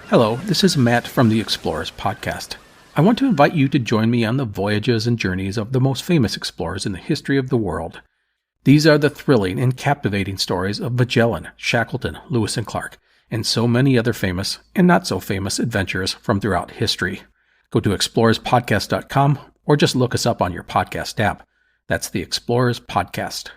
Hello, this is Matt from the Explorers Podcast. I want to invite you to join me on the voyages and journeys of the most famous explorers in the history of the world. These are the thrilling and captivating stories of Magellan, Shackleton, Lewis and Clark, and so many other famous and not so famous adventurers from throughout history. Go to explorerspodcast.com or just look us up on your podcast app. That's the Explorers Podcast.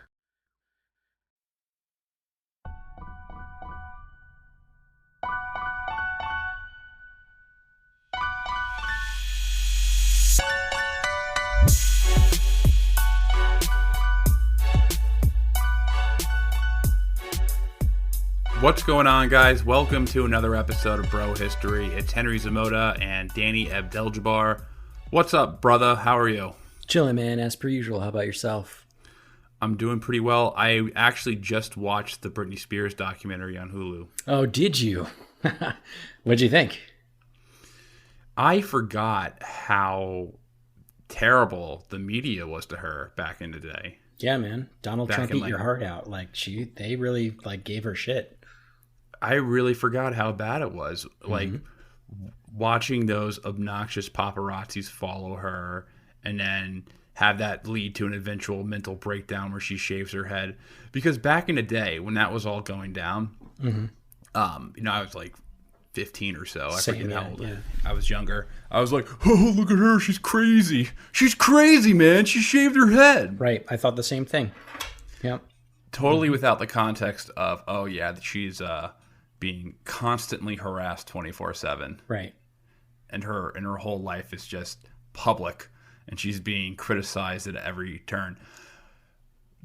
What's going on, guys? Welcome to another episode of Bro History. It's Henry Zamoda and Danny Abdeljabbar. What's up, brother? How are you? Chilling, man, as per usual. How about yourself? I'm doing pretty well. I actually just watched the Britney Spears documentary on Hulu. Oh, did you? What'd you think? I forgot how terrible the media was to her back in the day. Yeah, man. Donald Trump eat your heart out. They really gave her shit. I really forgot how bad it was. Watching those obnoxious paparazzis follow her and then have that lead to an eventual mental breakdown where she shaves her head. Because back in the day when that was all going down, I was like 15 or so. I forget how old I was younger. I was like, oh, look at her. She's crazy. She's crazy, man. She shaved her head. Right. I thought the same thing. Yep. Totally without the context of, oh, yeah, she's being constantly harassed 24/7. Right. And her whole life is just public, and she's being criticized at every turn.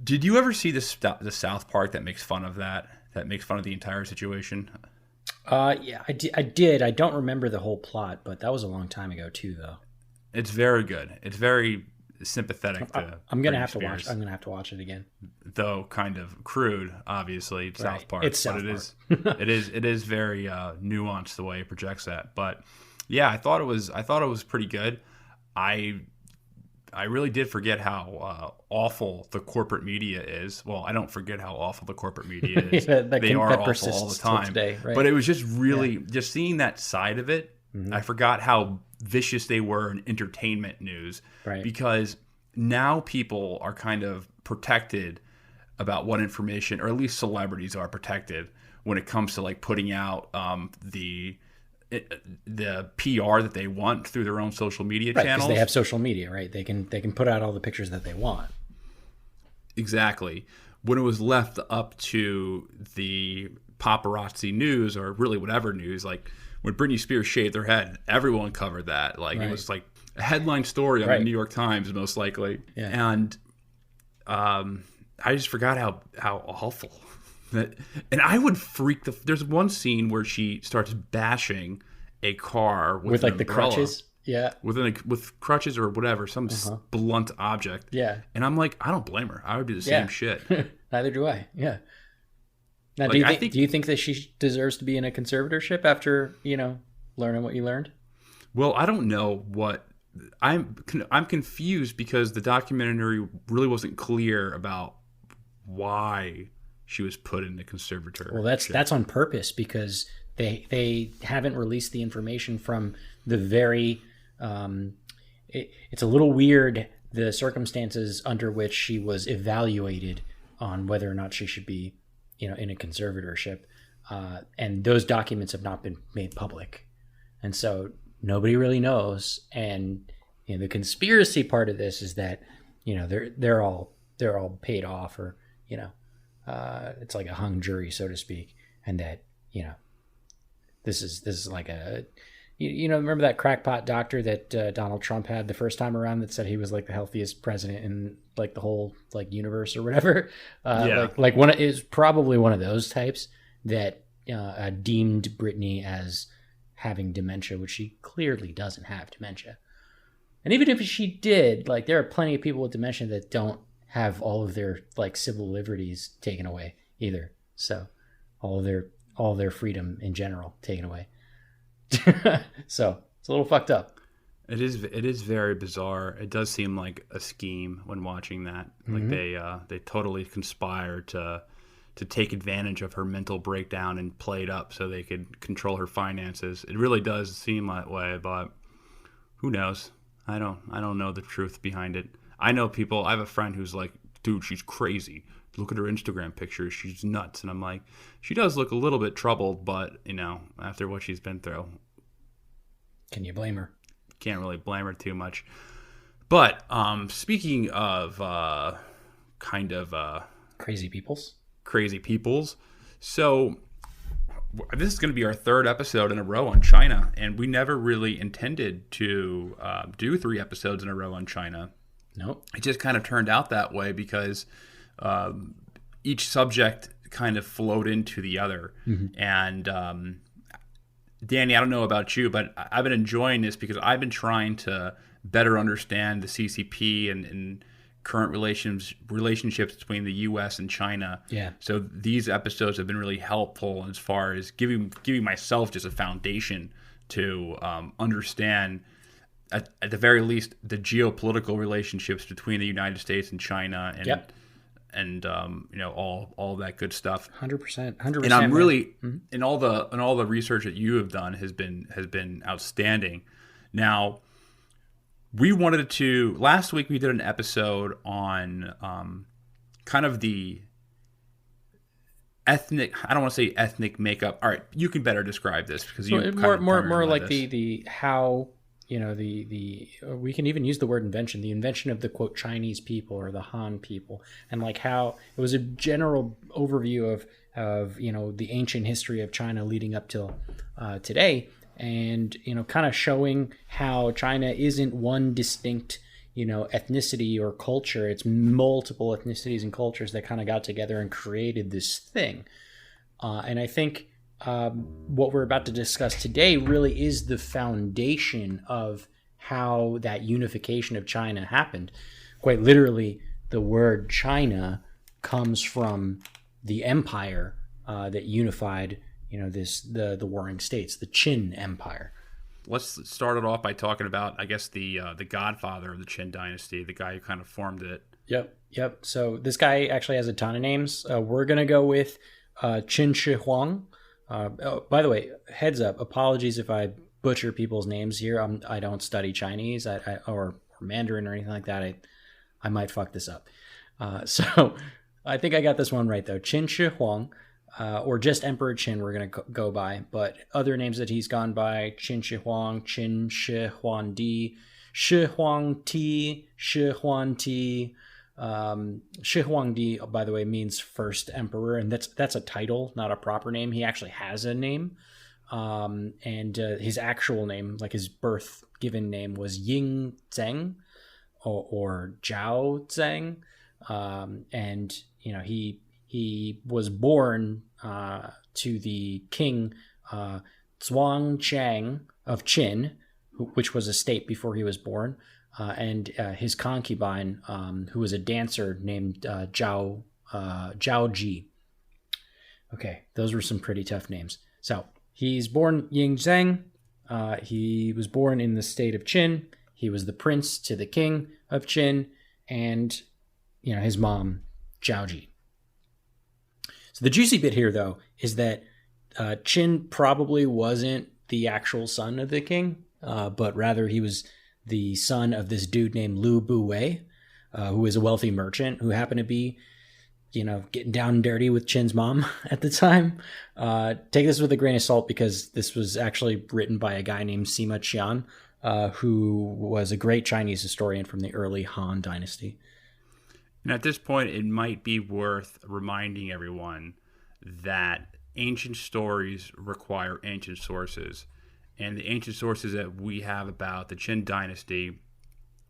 Did you ever see the South Park that makes fun of that makes fun of the entire situation? Yeah, I did. I don't remember the whole plot, but that was a long time ago too, though. It's very good. It's very sympathetic to I'm gonna have Spears, to watch it again. Though kind of crude, obviously, right. South Park. It's South Park. it is very nuanced the way it projects that. But yeah, I thought it was pretty good. I really did forget how awful the corporate media is. Well, I don't forget how awful the corporate media is. They are awful all the time. Today, right? But it was just really just seeing that side of it. I forgot how vicious they were in entertainment news. Right. Because now people are kind of protected about what information, or at least celebrities are protected when it comes to putting out the PR that they want through their own social media channels. Because they have social media, right? They can put out all the pictures that they want. Exactly. When it was left up to the paparazzi news, or really whatever news, when Britney Spears shaved her head, everyone covered that. It was a headline story on the New York Times, most likely. Yeah. And I just forgot how awful. And I would freak there's one scene where she starts bashing a car with the umbrella, crutches. Yeah. With crutches or whatever, some blunt object. Yeah. And I'm like, I don't blame her. I would do the same shit. Neither do I. Yeah. Now, do you think that she deserves to be in a conservatorship after, learning what you learned? Well, I don't know what I'm confused because the documentary really wasn't clear about why she was put in the conservatorship. Well, that's on purpose because they haven't released the information from the very. It's a little weird the circumstances under which she was evaluated on whether or not she should be, in a conservatorship, and those documents have not been made public, and so nobody really knows. And the conspiracy part of this is that they're all paid off, or it's like a hung jury, so to speak, and that this is like a remember that crackpot doctor that Donald Trump had the first time around that said he was the healthiest president in the whole universe or whatever. Is probably one of those types that deemed Britney as having dementia, which she clearly doesn't have dementia. And even if she did, there are plenty of people with dementia that don't have all of their civil liberties taken away either. So all of their freedom in general taken away. So it's a little fucked up. It is very bizarre. It does seem like a scheme when watching that. They totally conspire to to take advantage of her mental breakdown and play it up so they could control her finances. It really does seem that way, but who knows? I don't know the truth behind it. I know people. I have a friend who's like, dude, she's crazy. Look at her Instagram pictures. She's nuts. And I'm like, she does look a little bit troubled, but, after what she's been through. Can you blame her? Can't really blame her too much. But speaking of crazy peoples. So this is going to be our third episode in a row on China. And we never really intended to do 3 episodes in a row on China. Nope. It just kind of turned out that way because each subject kind of flowed into the other. Mm-hmm. And Danny, I don't know about you, but I've been enjoying this because I've been trying to better understand the CCP and current relationships between the U.S. and China. Yeah. So these episodes have been really helpful as far as giving myself just a foundation to understand, at the very least, the geopolitical relationships between the United States and China, and yep. and all that good stuff. 100%. And I'm really in all the research that you have done has been outstanding. Now, we wanted to. Last week we did an episode on kind of the ethnic. I don't want to say ethnic makeup. All right, you can better describe this because you more like the how. We can even use the word invention, the invention of the quote Chinese people or the Han people, and like how it was a general overview of the ancient history of China leading up till today, and kind of showing how China isn't one distinct ethnicity or culture. It's multiple ethnicities and cultures that kind of got together and created this thing, and I think what we're about to discuss today really is the foundation of how that unification of China happened. Quite literally, the word China comes from the empire that unified, the warring states, the Qin Empire. Let's start it off by talking about, I guess, the godfather of the Qin Dynasty, the guy who kind of formed it. Yep. So this guy actually has a ton of names. We're gonna go with Qin Shi Huang. By the way, heads up, apologies if I butcher people's names here. I don't study Chinese or Mandarin or anything like that. I might fuck this up. So I think I got this one right, though. Qin Shi Huang, or just Emperor Qin we're going to go by. But other names that he's gone by, Qin Shi Huang, Qin Shi Huangdi, Shi Huangdi, Shi Huangdi. Shi Huangdi, by the way, means first emperor, and that's a title, not a proper name. He actually has a name, and his actual name, like his birth given name, was Ying Zheng or Zhao Zheng, and he was born to the king Zhuangqiang of Qin, which was a state before he was born. And his concubine, who was a dancer named Zhao Ji. Okay, those were some pretty tough names. So he's born Ying Zheng. He was born in the state of Qin. He was the prince to the king of Qin, and his mom, Zhao Ji. So the juicy bit here, though, is that Qin probably wasn't the actual son of the king, but rather he was the son of this dude named Lu Buwei, who was a wealthy merchant who happened to be, getting down and dirty with Qin's mom at the time. Take this with a grain of salt because this was actually written by a guy named Sima Qian, who was a great Chinese historian from the early Han Dynasty. And at this point, it might be worth reminding everyone that ancient stories require ancient sources. And the ancient sources that we have about the Qin Dynasty,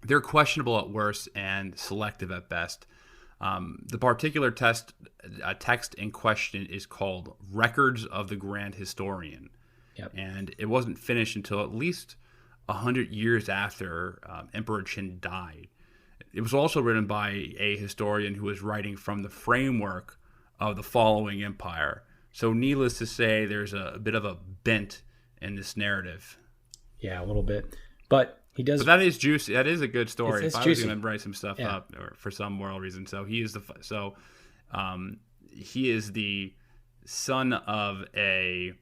they're questionable at worst and selective at best. The particular text in question is called Records of the Grand Historian. Yep. And it wasn't finished until at least 100 years after Emperor Qin died. It was also written by a historian who was writing from the framework of the following empire. So needless to say, there's a bit of a bent in this narrative. Yeah, a little bit. But he does. But that is juicy. That is a good story. It's if I juicy. was going to write some stuff up or for some moral reason. So he is he is the son of a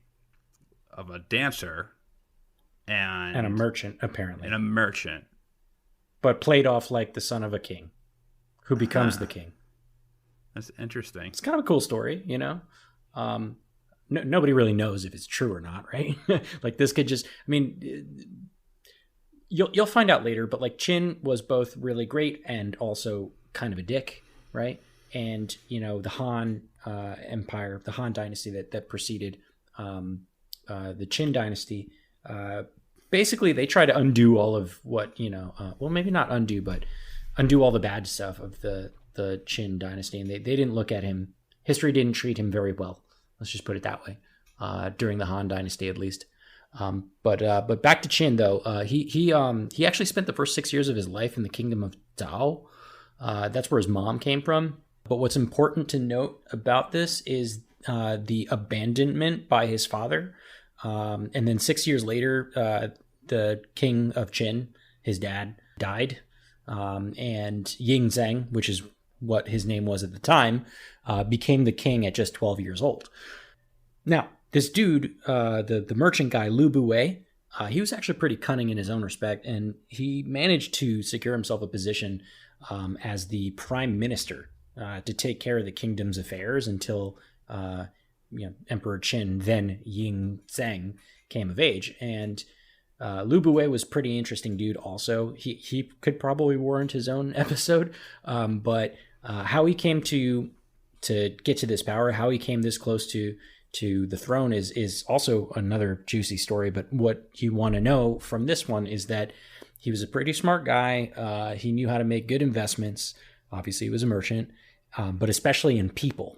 dancer and a merchant, apparently. And a merchant. But played off like the son of a king who becomes the king. That's interesting. It's kind of a cool story, you know? Nobody really knows if it's true or not, right? Like this could just, I mean, you'll find out later, but like Qin was both really great and also kind of a dick, right? And, you know, the Han Empire, the Han Dynasty that preceded the Qin Dynasty, basically they try to undo all of what, you know, well, maybe not undo, but undo all the bad stuff of the Qin Dynasty. And they didn't look at him, history didn't treat him very well. Let's just put it that way, during the Han Dynasty at least. But back to Qin though, he actually spent the first 6 years of his life in the kingdom of Zhao. That's where his mom came from. But what's important to note about this is the abandonment by his father. And then 6 years later, the king of Qin, his dad, died. And Ying Zheng, which is what his name was at the time, became the king at just 12 years old. Now, this dude, the merchant guy, Lu Buwei, he was actually pretty cunning in his own respect, and he managed to secure himself a position as the prime minister to take care of the kingdom's affairs until Emperor Qin, then Ying Zheng, came of age. And Lu Buwei was a pretty interesting dude also. He could probably warrant his own episode, but how he came to get to this power, how he came this close to the throne is also another juicy story. But what you want to know from this one is that he was a pretty smart guy. He knew how to make good investments. Obviously, he was a merchant, but especially in people.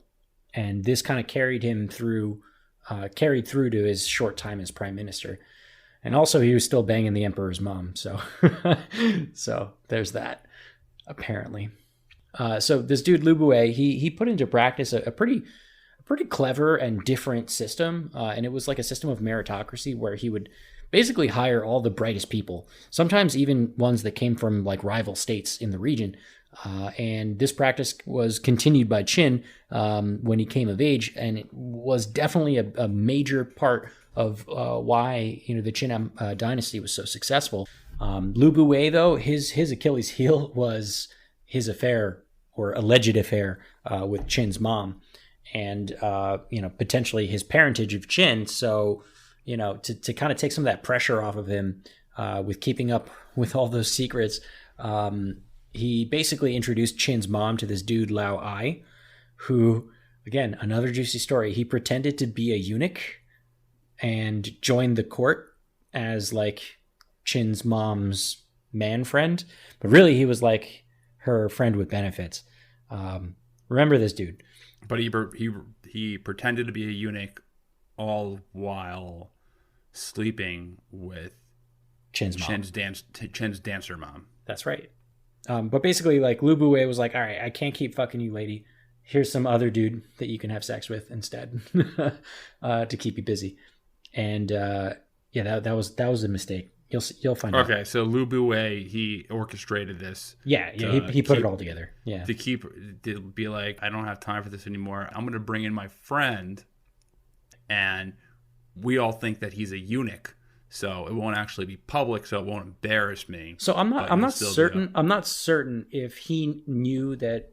And this kind of carried through to his short time as prime minister. And also, he was still banging the emperor's mom. So, so there's that, apparently. So this dude, Lu Buwei, he put into practice a pretty clever and different system. And it was like a system of meritocracy where he would basically hire all the brightest people, sometimes even ones that came from like rival states in the region. And this practice was continued by Qin when he came of age, and it was definitely a major part of why the Qin dynasty was so successful. Lu Buwei, though, his Achilles heel was his affair or alleged affair with Qin's mom, and potentially his parentage of Qin. So to kind of take some of that pressure off of him with keeping up with all those secrets. He basically introduced Qin's mom to this dude, Lao Ai, who, again, another juicy story. He pretended to be a eunuch and joined the court as like Qin's mom's man friend. But really, he was like her friend with benefits. Remember this dude. But he pretended to be a eunuch all while sleeping with Qin's mom. Qin's dancer mom. That's right. But basically, like, Lu Buwei was like, all right, I can't keep fucking you, lady. Here's some other dude that you can have sex with instead to keep you busy. And that was a mistake. You'll find out. Okay, so Lu Buwei, he orchestrated this. Yeah, he put it all together. Yeah, to be like, I don't have time for this anymore. I'm going to bring in my friend, and we all think that he's a eunuch. So it won't actually be public, so it won't embarrass me. So I'm not certain. I'm not certain if he knew that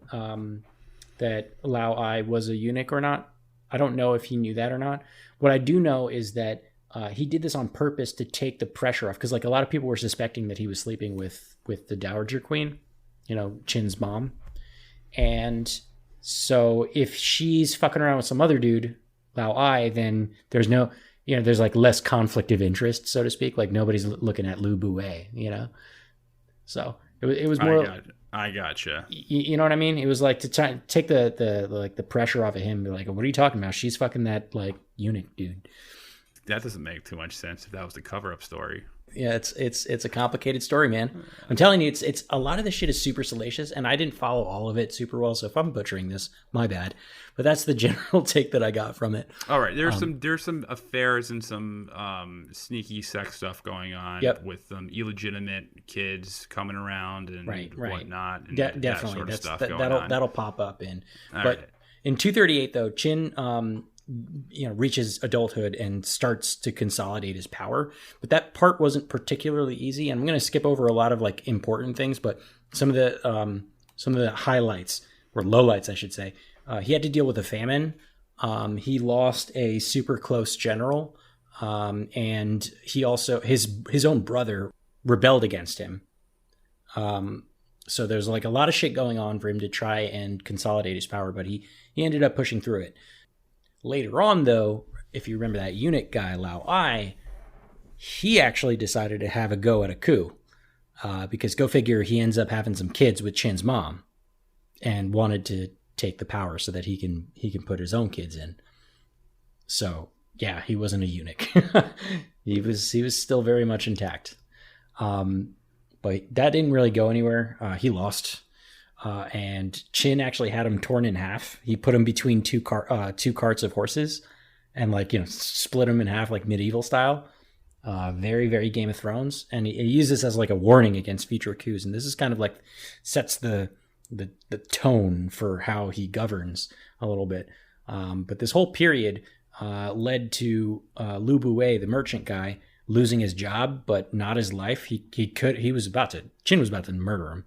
that Lao Ai was a eunuch or not. I don't know if he knew that or not. What I do know is that he did this on purpose to take the pressure off, because like a lot of people were suspecting that he was sleeping with the Dowager Queen, Qin's mom, and so if she's fucking around with some other dude, Lao Ai, then there's no. There's like less conflict of interest, so to speak. Like nobody's looking at Lu Buwei, So it was more. I gotcha. You know what I mean? It was like to take the pressure off of him. Be like, what are you talking about? She's fucking that like eunuch dude. That doesn't make too much sense if that was the cover-up story. Yeah, it's a complicated story, man. I'm telling you, it's a lot of this shit is super salacious, and I didn't follow all of it super well. So if I'm butchering this, my bad. But that's the general take that I got from it. All right, there's some affairs and some sneaky sex stuff going on with illegitimate kids coming around and whatnot, and definitely that sort of stuff going on. That'll pop up in. All but right. In 238, though, Qin reaches adulthood and starts to consolidate his power. But that part wasn't particularly easy. And I'm going to skip over a lot of like important things, but some of the highlights, or lowlights, I should say. He had to deal with a famine. He lost a super close general, and he also his own brother rebelled against him. So there's like a lot of shit going on for him to try and consolidate his power, but he ended up pushing through it. Later on, though, if you remember that eunuch guy, Lao Ai, he actually decided to have a go at a coup. Because go figure, he ends up having some kids with Qin's mom and wanted to take the power so that he can put his own kids in. So yeah, he wasn't a eunuch. he was still very much intact. But that didn't really go anywhere. He lost. And Qin actually had him torn in half. He put him between two carts of horses and split him in half like medieval style. Very, very Game of Thrones. And he used this as like a warning against future coups. And this is kind of like sets the tone for how he governs a little bit. But this whole period led to Lu Buwei, the merchant guy, losing his job, but not his life. Qin was about to murder him.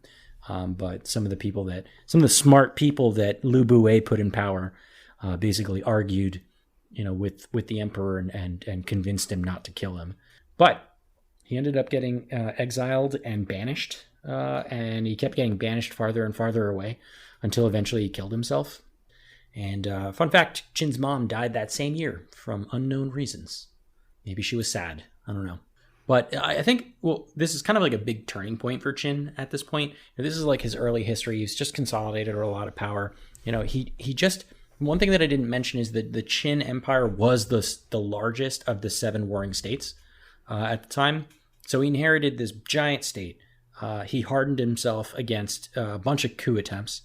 But some of the smart people that Lu Buwei put in power basically argued, with the emperor and convinced him not to kill him. But he ended up getting exiled and banished, and he kept getting banished farther and farther away until eventually he killed himself. And fun fact, Qin's mom died that same year from unknown reasons. Maybe she was sad. I don't know. But I think, this is kind of like a big turning point for Qin at this point. This is like his early history. He's just consolidated a lot of power. One thing that I didn't mention is that the Qin Empire was the largest of the 7 warring states at the time. So he inherited this giant state. He hardened himself against a bunch of coup attempts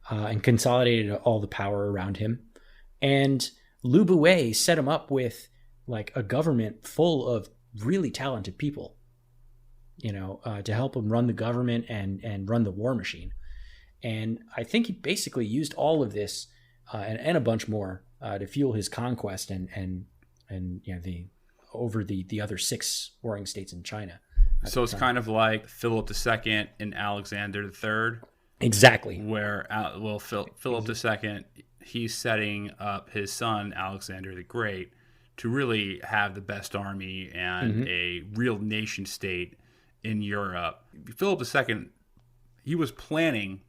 and consolidated all the power around him. And Lu Buwei set him up with like a government full of really talented people, to help him run the government and run the war machine. And I think he basically used all of this and a bunch more to fuel his conquest and over the other 6 warring states in China. So it's kind of like Philip II and Alexander III. Exactly. Where, Philip II, he's setting up his son, Alexander the Great, to really have the best army and a real nation state in Europe. Philip II, he was planning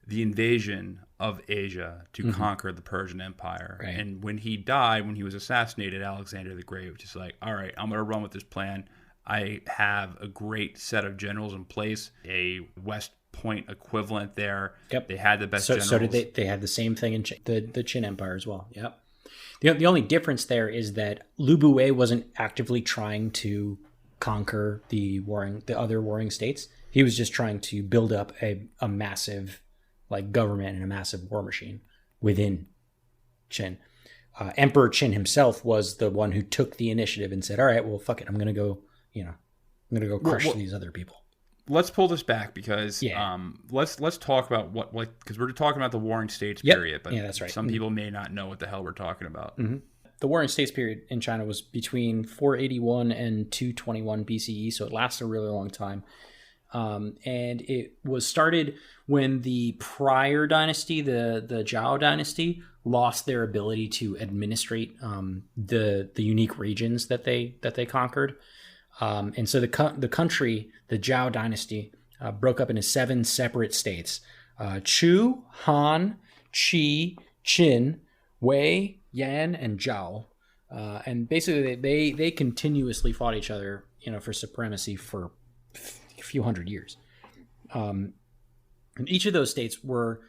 the invasion of Asia to conquer the Persian Empire. Right. And when he died, when he was assassinated, Alexander the Great was just like, all right, I'm going to run with this plan. I have a great set of generals in place, a West Point equivalent there. Yep. They had the best generals. So did they had the same thing in the Qin Empire as well. Yep. The only difference there is that Lu Buwei wasn't actively trying to conquer the other warring states. He was just trying to build up a massive government and a massive war machine within Qin. Emperor Qin himself was the one who took the initiative and said, "All right, well, fuck it, I'm gonna go crush these other people." Let's pull this back because let's talk about because we're talking about the Warring States period, but that's right. Some people may not know what the hell we're talking about. Mm-hmm. The Warring States period in China was between 481 and 221 BCE, so it lasted a really long time. And it was started when the prior dynasty, the Zhao dynasty, lost their ability to administrate the unique regions that they conquered. And so the country, the Zhao dynasty, broke up into 7 separate states: Chu, Han, Qi, Qin, Wei, Yan, and Zhao. And basically, they continuously fought each other, for supremacy for a few hundred years. And each of those states were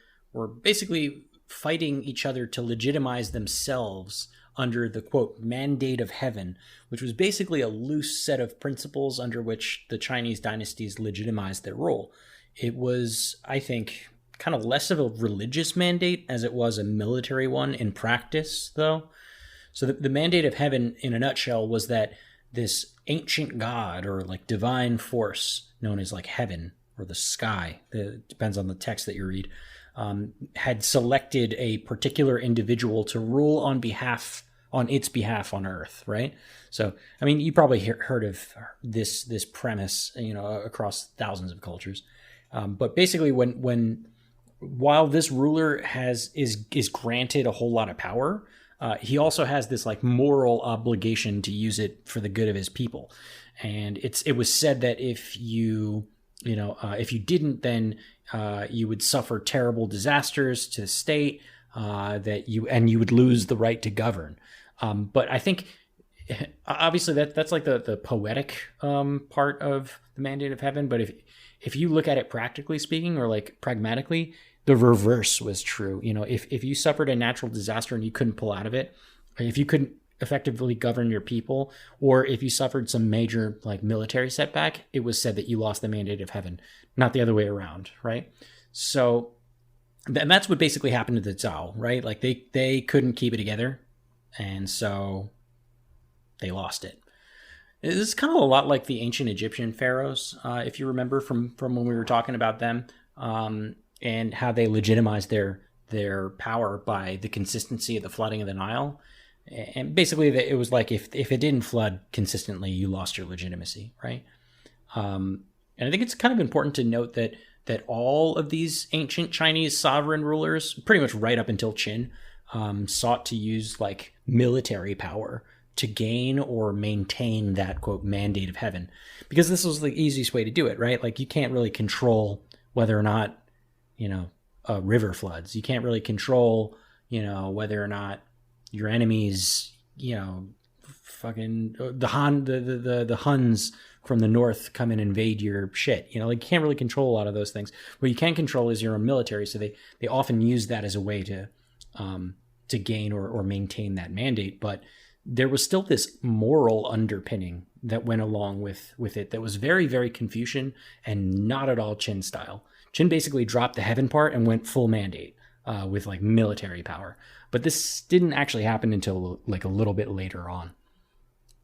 basically fighting each other to legitimize themselves under the, quote, mandate of heaven, which was basically a loose set of principles under which the Chinese dynasties legitimized their rule. It was, I think, kind of less of a religious mandate as it was a military one in practice, though. So the mandate of heaven, in a nutshell, was that this ancient god or divine force known as heaven, or the sky, it depends on the text that you read, had selected a particular individual to rule on its behalf on Earth, right? So, I mean, you probably heard of this premise, across thousands of cultures. But basically, while this ruler is granted a whole lot of power, he also has this like moral obligation to use it for the good of his people. And it was said that if you didn't, then you would suffer terrible disasters to the state, that you would lose the right to govern. But I think obviously that's like the poetic part of the mandate of heaven. But if you look at it practically speaking, or like pragmatically, the reverse was true. If you suffered a natural disaster and you couldn't pull out of it, if you couldn't effectively govern your people, or if you suffered some major like military setback, it was said that you lost the mandate of heaven, not the other way around, right? So, and that's what basically happened to the Zhao, right? Like they couldn't keep it together, and so they lost it. This is kind of a lot like the ancient Egyptian pharaohs, if you remember from when we were talking about them, and how they legitimized their power by the consistency of the flooding of the Nile. And basically, it was like if it didn't flood consistently, you lost your legitimacy, right? And I think it's kind of important to note that all of these ancient Chinese sovereign rulers, pretty much right up until Qin, sought to use like military power to gain or maintain that, quote, mandate of heaven, because this was the easiest way to do it, right? Like you can't really control whether or not a river floods. You can't really control whether or not your enemies, fucking the Huns from the north come and invade your shit. Like you can't really control a lot of those things. What you can control is your own military. So they often use that as a way to gain or maintain that mandate. But there was still this moral underpinning that went along with it that was very, very Confucian and not at all Qin style. Qin basically dropped the heaven part and went full mandate with like military power. But this didn't actually happen until like a little bit later on.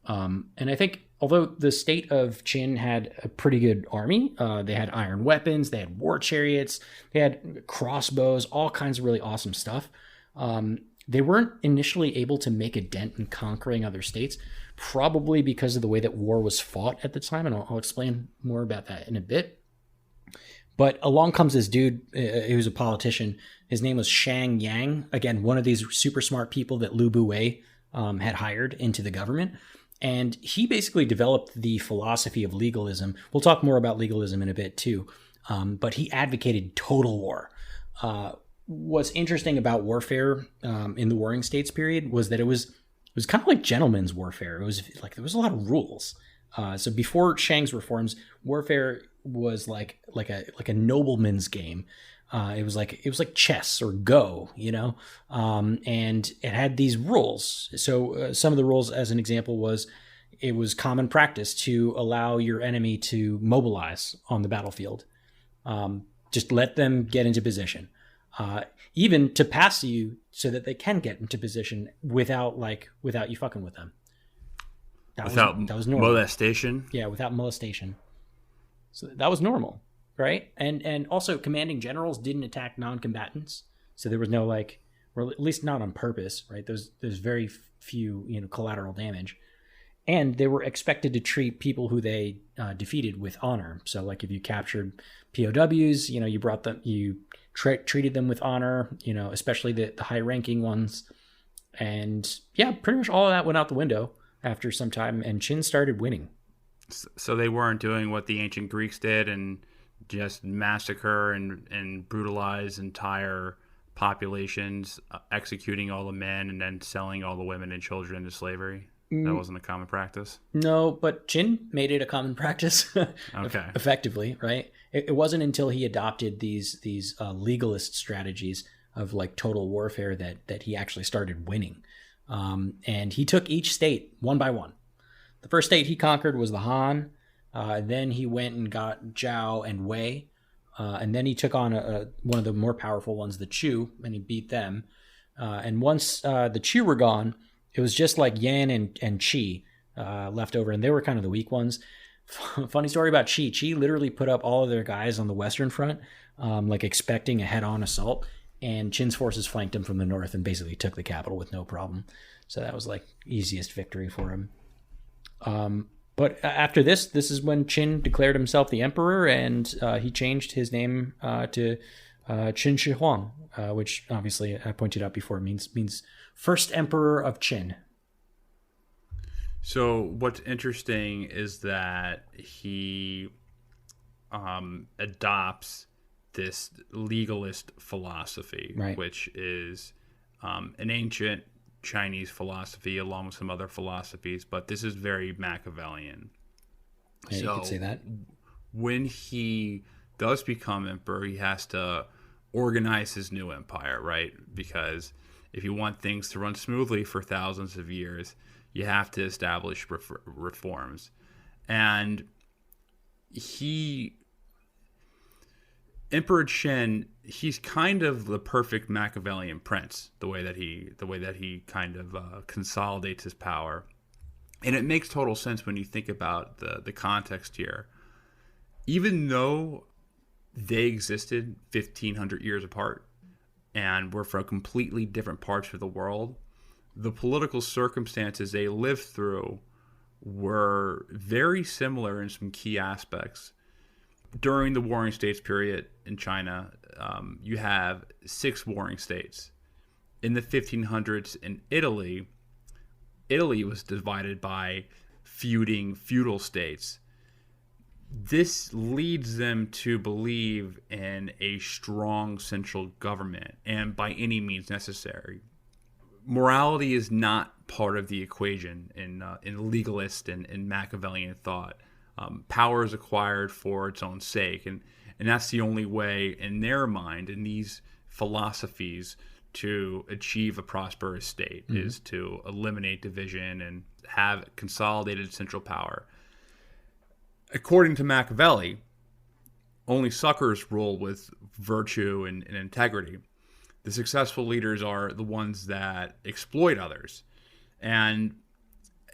And I think although the state of Qin had a pretty good army, they had iron weapons, they had war chariots, they had crossbows, all kinds of really awesome stuff. They weren't initially able to make a dent in conquering other states, probably because of the way that war was fought at the time. And I'll explain more about that in a bit. But along comes this dude who's a politician. His name was Shang Yang. Again, one of these super smart people that Lu Buwei had hired into the government. And he basically developed the philosophy of legalism. We'll talk more about legalism in a bit too. But he advocated total war. What's interesting about warfare in the Warring States period was that it was kind of like gentleman's warfare. It was like there was a lot of rules. So before Shang's reforms, warfare was like a nobleman's game. It was like chess or Go, and it had these rules. So some of the rules, as an example, was it was common practice to allow your enemy to mobilize on the battlefield. Just let them get into position, even to pass you so that they can get into position without you fucking with them. That was normal. Molestation? Yeah, without molestation. So that was normal, right? And also commanding generals didn't attack non-combatants. So there was no or at least not on purpose, right? There's very few, collateral damage. And they were expected to treat people who they defeated with honor. So like if you captured POWs, you brought them, you treated them with honor, especially the high-ranking ones. And yeah, pretty much all of that went out the window after some time, and Qin started winning. So they weren't doing what the ancient Greeks did and just massacre and brutalize entire populations, executing all the men and then selling all the women and children into slavery? That wasn't a common practice? No, but Qin made it a common practice. Okay. Effectively, right? It wasn't until he adopted these legalist strategies of like total warfare that he actually started winning. And he took each state one by one. The first state he conquered was the Han. Then he went and got Zhao and Wei. And then he took on one of the more powerful ones, the Chu, and he beat them. And once the Chu were gone, it was just like Yan and Qi left over, and they were kind of the weak ones. Funny story about Qi. Qi literally put up all of their guys on the western front, like expecting a head-on assault, and Qin's forces flanked him from the north and basically took the capital with no problem. So that was like easiest victory for him. But after this is when Qin declared himself the emperor, and he changed his name to Qin Shi Huang, which obviously I pointed out before means first emperor of Qin. So what's interesting is that he adopts this legalist philosophy, right, which is an ancient Chinese philosophy along with some other philosophies, but this is very Machiavellian. Yeah, you could say that. When he does become emperor, he has to organize his new empire, right? Because if you want things to run smoothly for thousands of years, you have to establish reforms. And Emperor Qin, he's kind of the perfect Machiavellian prince, the way that he kind of consolidates his power. And it makes total sense when you think about the context here. Even though they existed 1,500 years apart and were from completely different parts of the world, the political circumstances they lived through were very similar in some key aspects. During the Warring States period in China, you have 6 warring states. In the 1500s in Italy was divided by feudal states. This leads them to believe in a strong central government, and by any means necessary. Morality is not part of the equation in legalist and Machiavellian thought. Power is acquired for its own sake, and that's the only way in their mind, in these philosophies, to achieve a prosperous state, is to eliminate division and have consolidated central power. According to Machiavelli, only suckers rule with virtue and integrity. The successful leaders are the ones that exploit others. And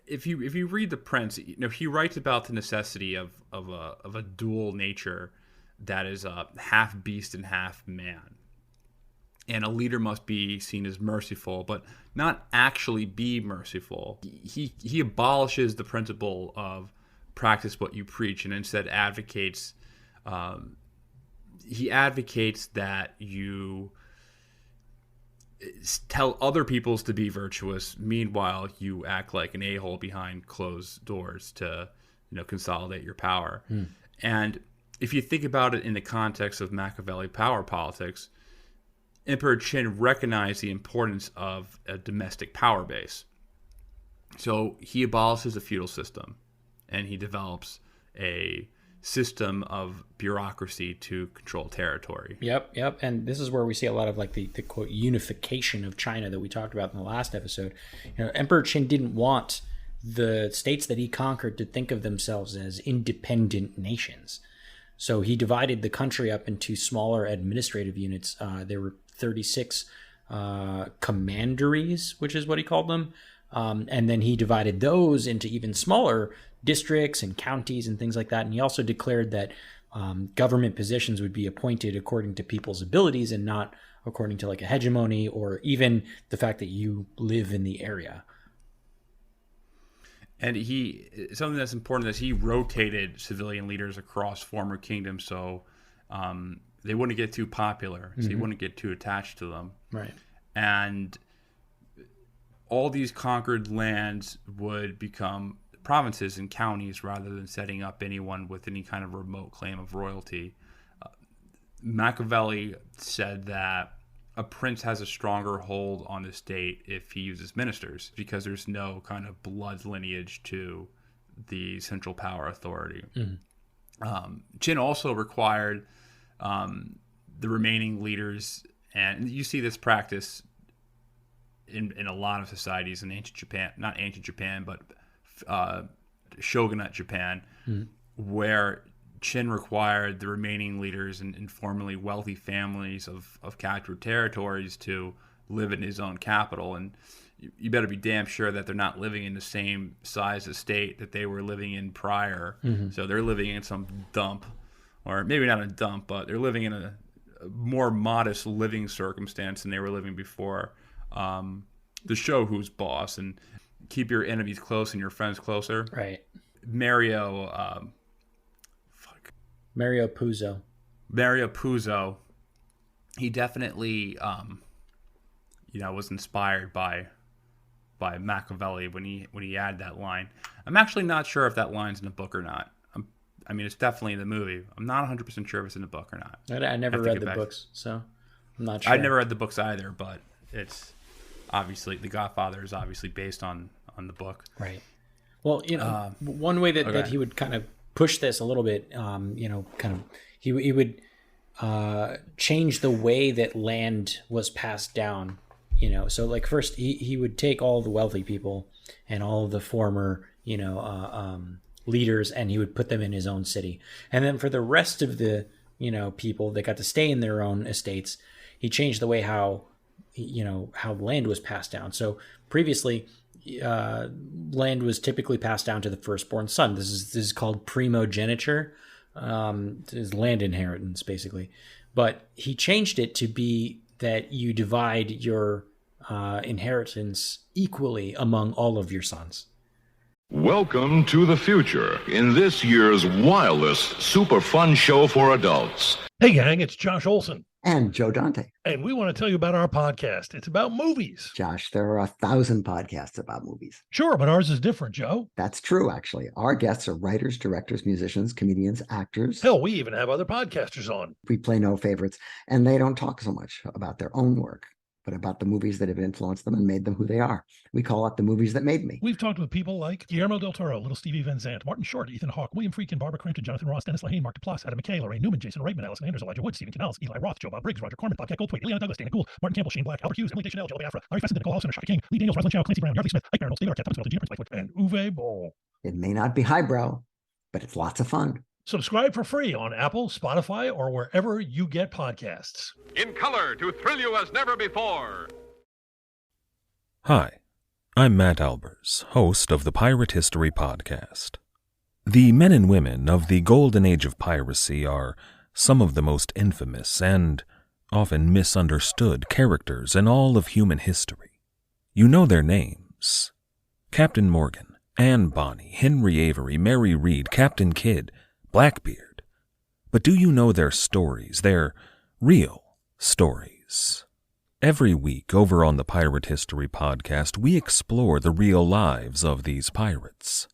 if you read The Prince, he writes about the necessity of a dual nature that is half beast and half man. And a leader must be seen as merciful, but not actually be merciful. He abolishes the principle of practice what you preach, and instead advocates that you tell other peoples to be virtuous, meanwhile you act like an a-hole behind closed doors to consolidate your power. And if you think about it in the context of Machiavelli power politics, Emperor Qin recognized the importance of a domestic power base. So he abolishes the feudal system, and he develops a system of bureaucracy to control territory. Yep. And this is where we see a lot of like the quote unification of China that we talked about in the last episode. Emperor Qin didn't want the states that he conquered to think of themselves as independent nations. So he divided the country up into smaller administrative units. There were 36 commanderies, which is what he called them. And then he divided those into even smaller districts and counties and things like that. And he also declared that government positions would be appointed according to people's abilities and not according to like a hegemony or even the fact that you live in the area. And something that's important is he rotated civilian leaders across former kingdoms, so they wouldn't get too popular, so he wouldn't get too attached to them. Right. And all these conquered lands would become provinces and counties rather than setting up anyone with any kind of remote claim of royalty. Machiavelli said that a prince has a stronger hold on the state if he uses ministers, because there's no kind of blood lineage to the central power authority. Qin also required the remaining leaders, and you see this practice in a lot of societies in ancient Japan, not ancient Japan, but shogunate Japan, where Qin required the remaining leaders and formerly wealthy families of captured territories to live in his own capital. And you better be damn sure that they're not living in the same size estate that they were living in prior. So they're living in some dump, or maybe not a dump, but they're living in a more modest living circumstance than they were living before. The show Who's Boss, and keep your enemies close and your friends closer. Right. Mario Puzo. He definitely, was inspired by Machiavelli when he had that line. I'm actually not sure if that line's in the book or not. It's definitely in the movie. I'm not 100% sure if it's in the book or not. I never read the books, so I'm not sure. I never read the books either, but it's obviously The Godfather is obviously based on the book. Right. Well, one way that he would kind of push this a little bit, he would change the way that land was passed down. So like first he would take all the wealthy people and all the former leaders, and he would put them in his own city. And then for the rest of the people that got to stay in their own estates, he changed the way how land was passed down. So previously, land was typically passed down to the firstborn son. This is called primogeniture. Is land inheritance basically, but he changed it to be that you divide your inheritance equally among all of your sons. Welcome to the future in this year's wildest super fun show for adults. Hey gang, it's Josh Olson. And Joe Dante. And we want to tell you about our podcast. It's about movies. Josh, there are 1,000 podcasts about movies. Sure, but ours is different, Joe. That's true, actually. Our guests are writers, directors, musicians, comedians, actors. Hell, we even have other podcasters on. We play no favorites, and they don't talk so much about their own work, but about the movies that have influenced them and made them who they are. We call it The Movies That Made Me. We've talked with people like Guillermo del Toro, Little Stevie Van Zandt, Martin Short, Ethan Hawke, William Friedkin, Barbara Crampton, Jonathan Ross, Dennis Lehane, Mark Duplass, Adam McKay, Lorraine Newman, Jason Reitman, Alison Anders, Elijah Wood, Stephen Canals, Eli Roth, Joe Bob Briggs, Roger Corman, Bobcat Goldthwait, Ileana Douglas, Dana Gould, Martin Campbell, Shane Black, Albert Hughes, Emily Deschanel, Joe Biafra, Larry Fessenden, Nicole Housen, Shaka King, Lee Daniels, Rosalind Chow, Clancy Brown, Yardley Smith, Ike Barinholtz, Steve Arquette, Thomas Middleton, Gina Prince Lightfoot, and Uwe Boll. It may not be highbrow, but it's lots of fun. Subscribe for free on Apple, Spotify, or wherever you get podcasts. In color to thrill you as never before. Hi, I'm Matt Albers, host of the Pirate History Podcast. The men and women of the golden age of piracy are some of the most infamous and often misunderstood characters in all of human history. You know their names: Captain Morgan, Anne Bonny, Henry Avery, Mary Read, Captain Kidd, Blackbeard. But do you know their stories, their real stories? Every week over on the Pirate History Podcast, we explore the real lives of these pirates.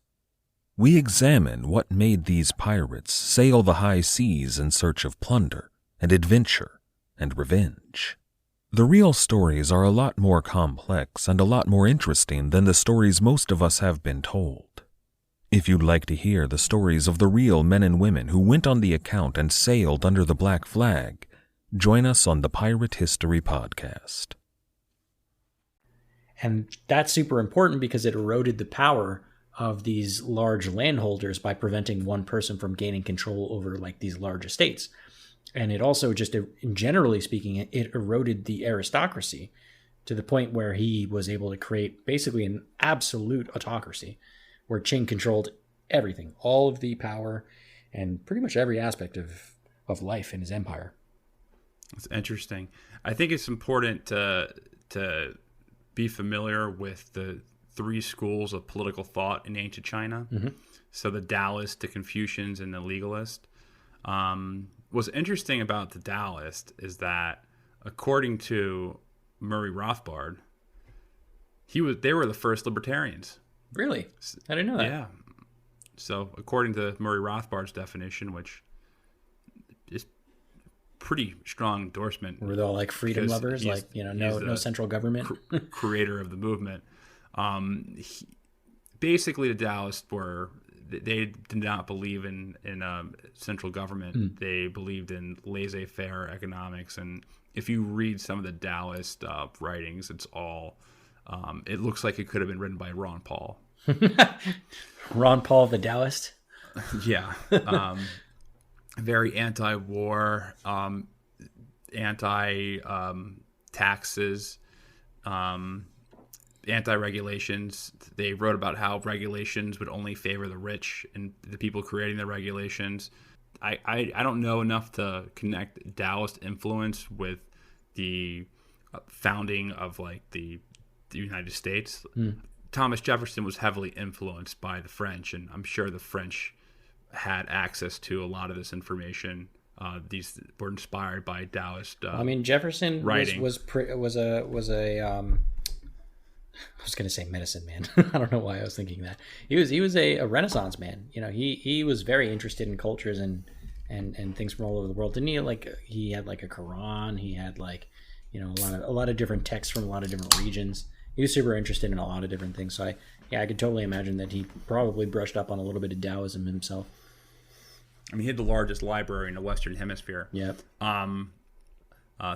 We examine what made these pirates sail the high seas in search of plunder and adventure and revenge. The real stories are a lot more complex and a lot more interesting than the stories most of us have been told. If you'd like to hear the stories of the real men and women who went on the account and sailed under the black flag, join us on the Pirate History Podcast. And that's super important because it eroded the power of these large landholders by preventing one person from gaining control over like these large estates. And it also just, generally speaking, it eroded the aristocracy to the point where he was able to create basically an absolute autocracy where Qin controlled everything, all of the power and pretty much every aspect of life in his empire. It's interesting. I think it's important to be familiar with the three schools of political thought in ancient China. Mm-hmm. So the Taoist, the Confucians, and the legalist. What's interesting about the Taoist is that, according to Murray Rothbard, they were the first libertarians. Really? I didn't know that. Yeah. So according to Murray Rothbard's definition, which is pretty strong endorsement. Were they all like freedom lovers? Like, no central government? Creator of the movement. Basically, the Taoists they did not believe in central government. They believed in laissez-faire economics. And if you read some of the Taoist writings, it's all, it looks like it could have been written by Ron Paul. Ron Paul, the Taoist? Yeah. Very anti-war, anti-taxes, anti-regulations. They wrote about how regulations would only favor the rich and the people creating the regulations. I don't know enough to connect Taoist influence with the founding of like the United States. Thomas Jefferson was heavily influenced by the French, and I'm sure the French had access to a lot of this information. These were inspired by Taoist. Jefferson writing. was a I was going to say medicine man. I don't know why I was thinking that. He was a Renaissance man. He was very interested in cultures and things from all over the world. Didn't he? He had like a Quran. He had a lot of different texts from a lot of different regions. He was super interested in a lot of different things. So I could totally imagine that he probably brushed up on a little bit of Taoism himself. I mean, he had the largest library in the Western Hemisphere. Yep.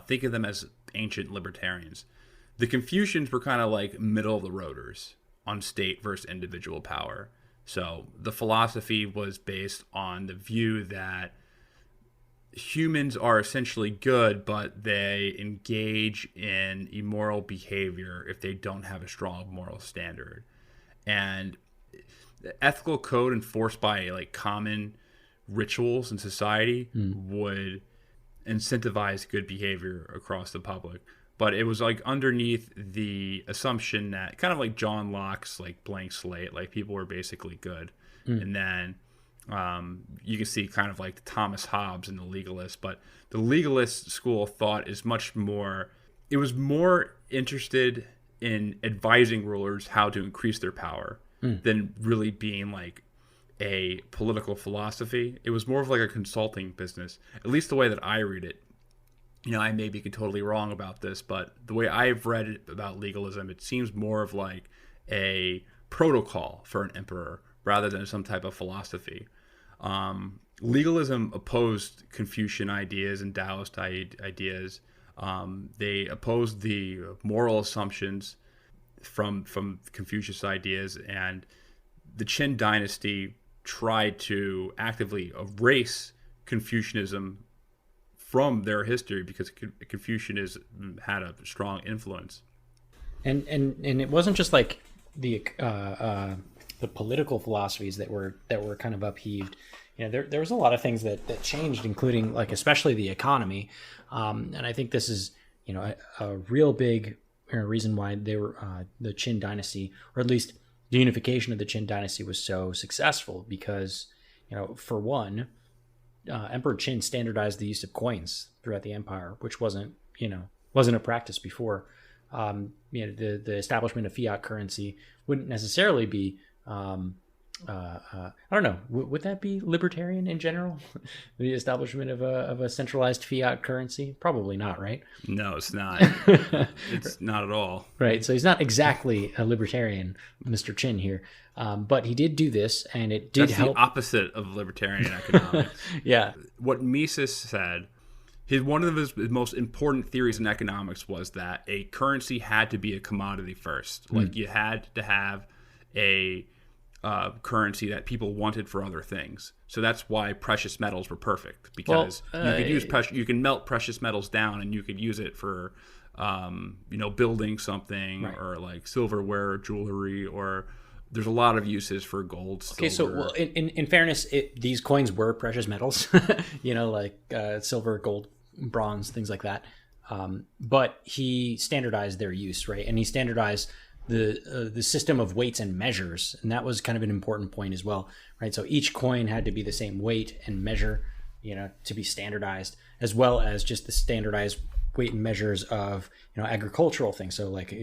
Think of them as ancient libertarians. The Confucians were kind of like middle of the roaders on state versus individual power. So the philosophy was based on the view that humans are essentially good, but they engage in immoral behavior if they don't have a strong moral standard. And the ethical code enforced by like common rituals in society would incentivize good behavior across the public. But it was like underneath the assumption that kind of like John Locke's like blank slate, like people were basically good. And then you can see kind of like Thomas Hobbes and the legalist, but the legalist school of thought is much more, it was more interested in advising rulers how to increase their power than really being like a political philosophy. It was more of like a consulting business, at least the way that I read it. I may be totally wrong about this, but the way I've read it about legalism, it seems more of like a protocol for an emperor rather than some type of philosophy. Legalism opposed Confucian ideas and Taoist ideas. They opposed the moral assumptions from Confucius ideas, and the Qin Dynasty tried to actively erase Confucianism from their history because Confucianism had a strong influence. And it wasn't just like the political philosophies that were kind of upheaved. There was a lot of things that changed, including like especially the economy. And I think this is a real big reason why they were the Qin Dynasty, or at least the unification of the Qin Dynasty, was so successful because for one, Emperor Qin standardized the use of coins throughout the empire, which wasn't a practice before. The establishment of fiat currency wouldn't necessarily be I don't know. Would that be libertarian in general? The establishment of a centralized fiat currency? Probably not, right? No, it's not. It's not at all. Right. So he's not exactly a libertarian, Mr. Qin here. But he did do this, and it did help. The opposite of libertarian economics. Yeah. What Mises said, one of his most important theories in economics was that a currency had to be a commodity first. Like you had to have a currency that people wanted for other things. So that's why precious metals were perfect, because you can melt precious metals down and you could use it for building something, right, or like silverware, jewelry, or there's a lot of uses for gold. Okay, silver. so in fairness, these coins were precious metals, like silver, gold, bronze, things like that. But he standardized their use, right? And he standardized the system of weights and measures, and that was kind of an important point as well, right? So each coin had to be the same weight and measure, to be standardized, as well as just the standardized weight and measures of agricultural things. So like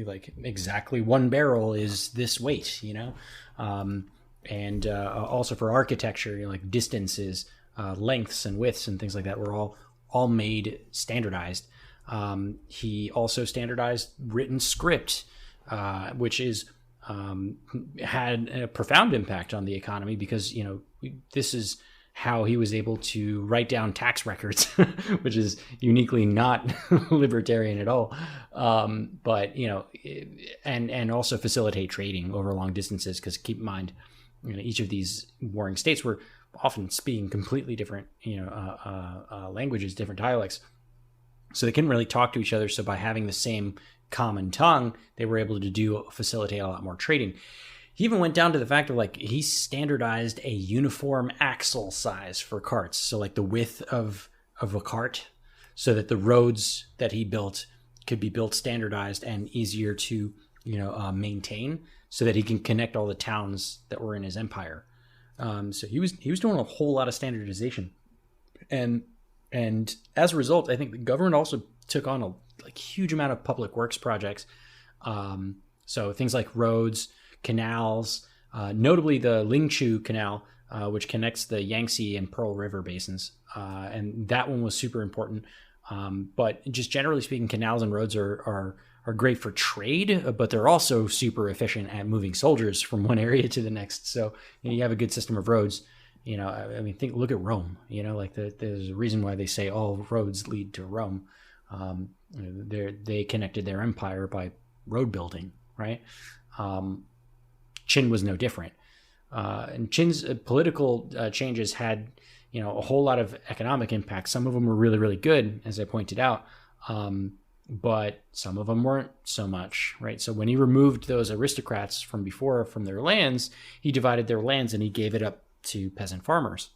exactly one barrel is this weight, and also for architecture, like distances, lengths and widths and things like that were all made standardized. He also standardized written script, which had a profound impact on the economy, because this is how he was able to write down tax records, which is uniquely not libertarian at all. But and also facilitate trading over long distances, because keep in mind, each of these warring states were often speaking completely different languages, different dialects. So they couldn't really talk to each other. So by having the same common tongue, they were able to facilitate a lot more trading. He even went down to the fact of like he standardized a uniform axle size for carts. So like the width of a cart, so that the roads that he built could be built standardized and easier to maintain, so that he can connect all the towns that were in his empire. So he was doing a whole lot of standardization, and as a result, I think the government also took on a huge amount of public works projects. So things like roads, canals, notably the Lingchu Canal, which connects the Yangtze and Pearl River basins, and that one was super important. But just generally speaking, canals and roads are great for trade, but they're also super efficient at moving soldiers from one area to the next. So you have a good system of roads. Look at Rome. There's a reason why they say all roads lead to Rome. They connected their empire by road building, right? Qin was no different. And Qin's political changes had, a whole lot of economic impact. Some of them were really, really good, as I pointed out, but some of them weren't so much, right? So when he removed those aristocrats from their lands, he divided their lands and he gave it up to peasant farmers.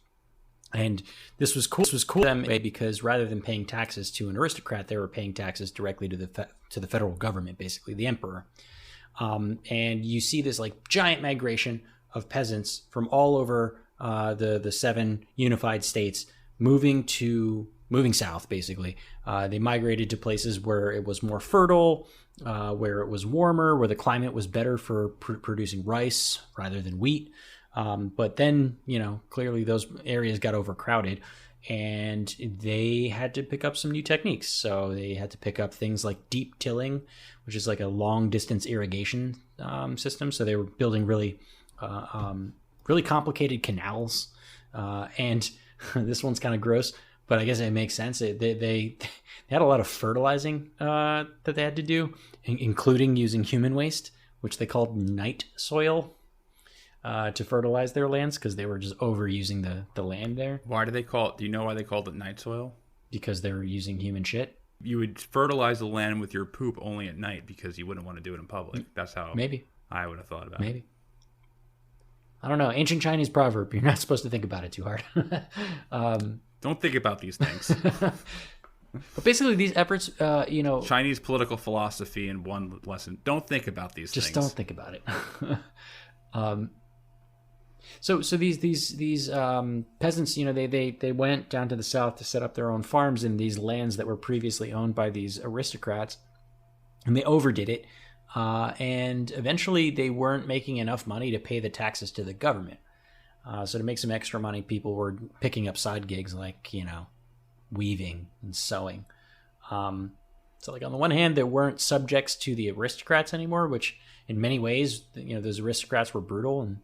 And this was cool. This was cool to them because rather than paying taxes to an aristocrat, they were paying taxes directly to the federal government, basically the emperor. And you see this giant migration of peasants from all over the 7 unified states moving south, basically. They migrated to places where it was more fertile, where it was warmer, where the climate was better for producing rice rather than wheat. But then, clearly those areas got overcrowded and they had to pick up some new techniques. So they had to pick up things like deep tilling, which is like a long distance irrigation system. So they were building really complicated canals. And this one's kind of gross, but I guess it makes sense. They had a lot of fertilizing that they had to do, including using human waste, which they called night soil. To fertilize their lands because they were just overusing the land there. Why do they call it? Do you know why they called it night soil? Because they were using human shit. You would fertilize the land with your poop only at night because you wouldn't want to do it in public. That's how maybe I would have thought about it. I don't know. Ancient Chinese proverb. You're not supposed to think about it too hard. Don't think about these things. But basically, these efforts, Chinese political philosophy in one lesson. Don't think about these things. Just don't think about it. So these peasants, they went down to the south to set up their own farms in these lands that were previously owned by these aristocrats, and they overdid it. And eventually, they weren't making enough money to pay the taxes to the government. So to make some extra money, people were picking up side gigs like weaving and sewing. So on the one hand, they weren't subjects to the aristocrats anymore, which in many ways, those aristocrats were brutal and,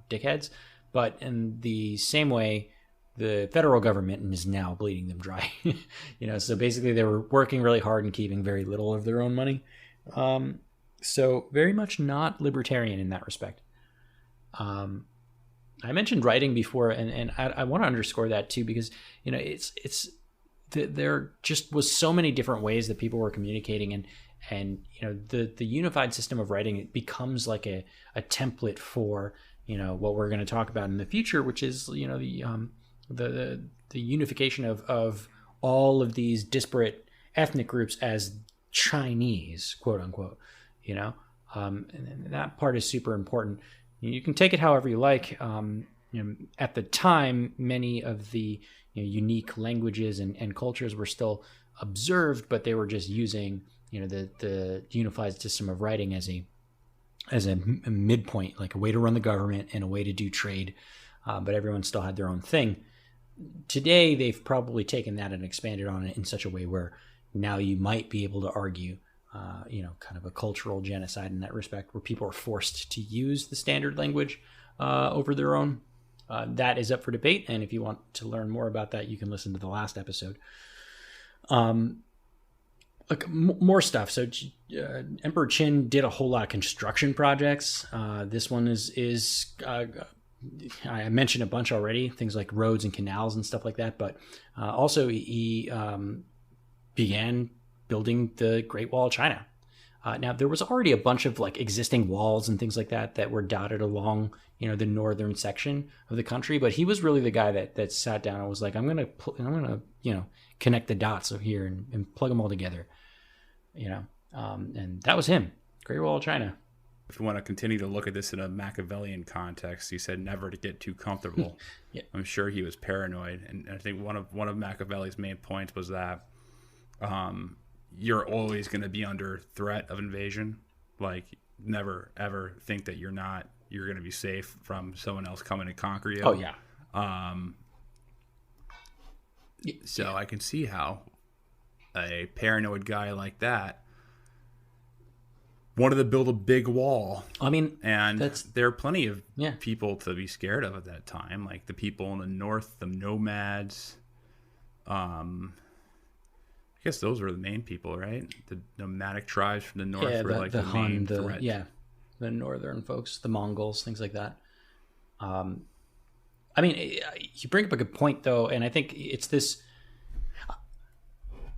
dickheads. But in the same way, the federal government is now bleeding them dry. So basically they were working really hard and keeping very little of their own money. So very much not libertarian in that respect. I mentioned writing before, and I want to underscore that too, because, there just was so many different ways that people were communicating, and the unified system of writing, it becomes like a template for what we're going to talk about in the future, which is the unification of all of these disparate ethnic groups as Chinese, quote unquote. And that part is super important. You can take it however you like. At the time, many of the unique languages and cultures were still observed, but they were just using the unified system of writing as a midpoint, like a way to run the government and a way to do trade, but everyone still had their own thing. Today, they've probably taken that and expanded on it in such a way where now you might be able to argue, kind of a cultural genocide in that respect, where people are forced to use the standard language over their own. That is up for debate, and if you want to learn more about that, you can listen to the last episode. More stuff. So Emperor Qin did a whole lot of construction projects. This one is I mentioned a bunch already, things like roads and canals and stuff like that, but also he began building the Great Wall of China. Now, there was already a bunch of like existing walls and things like that were dotted along, the northern section of the country. But he was really the guy that sat down and was like, I'm gonna connect the dots of here and plug them all together, and that was him, Great Wall of China. If you want to continue to look at this in a Machiavellian context, he said never to get too comfortable. Yeah. I'm sure he was paranoid, and I think one of Machiavelli's main points was that you're always going to be under threat of invasion. Like, never ever think that you're going to be safe from someone else coming to conquer you. Oh yeah. So I can see how a paranoid guy like that wanted to build a big wall. I mean, and there are plenty of Yeah. people to be scared of at that time, like the people in the north, the nomads. I guess those were the main people, right? The nomadic tribes from the north were like the main threat. The northern folks, the Mongols, things like that. I mean, you bring up a good point, though, and I think it's this.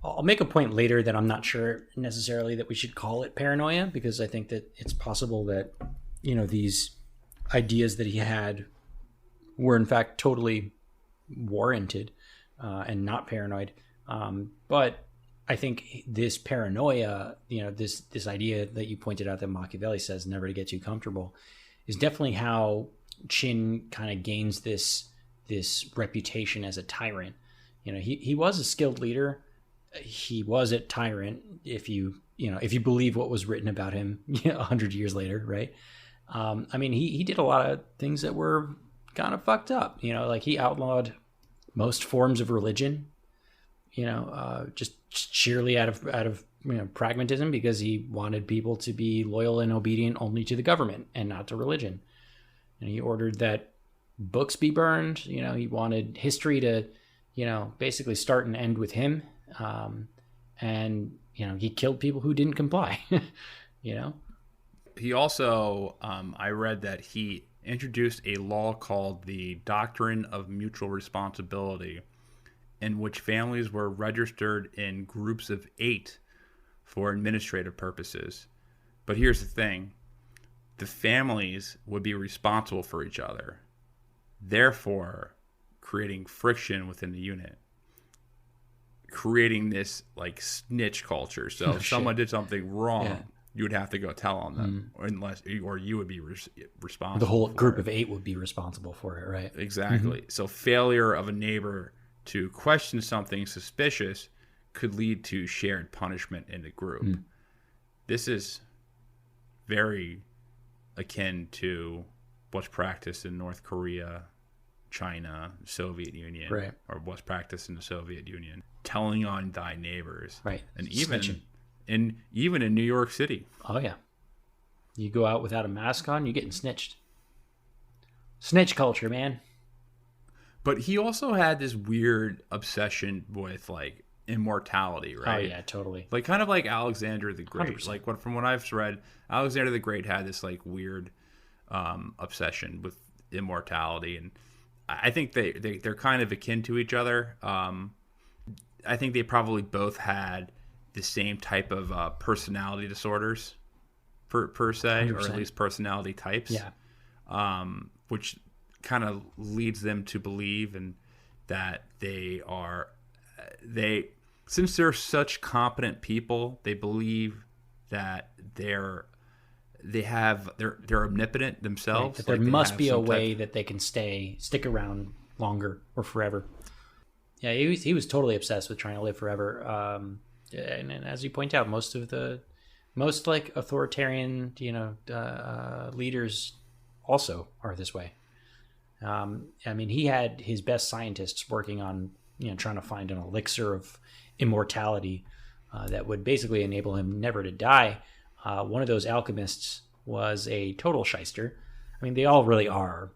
I'll make a point later that I'm not sure necessarily that we should call it paranoia, because I think that it's possible that, these ideas that he had were in fact totally warranted and not paranoid. But I think this paranoia, this idea that you pointed out that Machiavelli says never to get too comfortable, is definitely how Qin kind of gains this reputation as a tyrant. He was a skilled leader. He was a tyrant if you believe what was written about him 100 years later, right? I mean, he did a lot of things that were kind of fucked up. Like he outlawed most forms of religion, just sheerly out of pragmatism, because he wanted people to be loyal and obedient only to the government and not to religion. And he ordered that books be burned. He wanted history to, basically start and end with him. And he killed people who didn't comply. He also, I read that he introduced a law called the Doctrine of Mutual Responsibility, in which families were registered in groups of 8 for administrative purposes. But here's the thing. The families would be responsible for each other, therefore creating friction within the unit, creating this like snitch culture. So if someone did something wrong, you would have to go tell on them, or you would be responsible. The whole group of 8 would be responsible for it, right? Exactly. So failure of a neighbor to question something suspicious could lead to shared punishment in the group. This is very akin to what's practiced in North Korea, China, Soviet Union, right, or what's practiced in the Soviet Union. Telling on thy neighbors, right, and even in New York City. Oh yeah, you go out without a mask on, you're getting snitched. Snitch culture, man. But he also had this weird obsession with like immortality, right? Oh yeah, totally. Like kind of like Alexander the Great. 100%. Like from what I've read, Alexander the Great had this like weird obsession with immortality, and I think they're kind of akin to each other. I think they probably both had the same type of personality disorders, per se, 100%. Or at least personality types. Yeah. Which kind of leads them to believe that since they're such competent people, they believe that they're omnipotent themselves. Right, that there must be a way that they can stick around longer or forever. Yeah, he was totally obsessed with trying to live forever. And as you point out, most like authoritarian, leaders also are this way. I mean, he had his best scientists working on, trying to find an elixir of immortality that would basically enable him never to die. One of those alchemists was a total shyster. I mean, they all really are,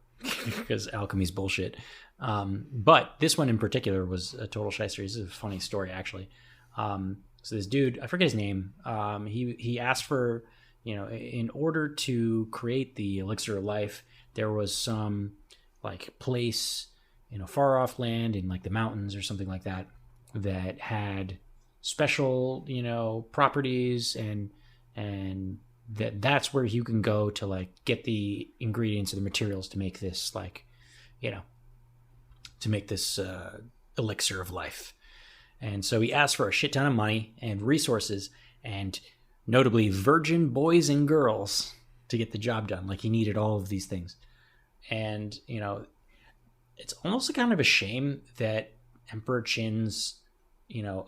because alchemy's bullshit. But this one in particular was a total shyster. This is a funny story, actually. So this dude, I forget his name. He asked for, in order to create the elixir of life, there was some like place in a far off land in like the mountains or something like that had special, properties, and that's where you can go to like get the ingredients or the materials to make this elixir of life. And so he asked for a shit ton of money and resources, and notably virgin boys and girls to get the job done. Like he needed all of these things. And, it's almost kind of a shame that Emperor Qin's,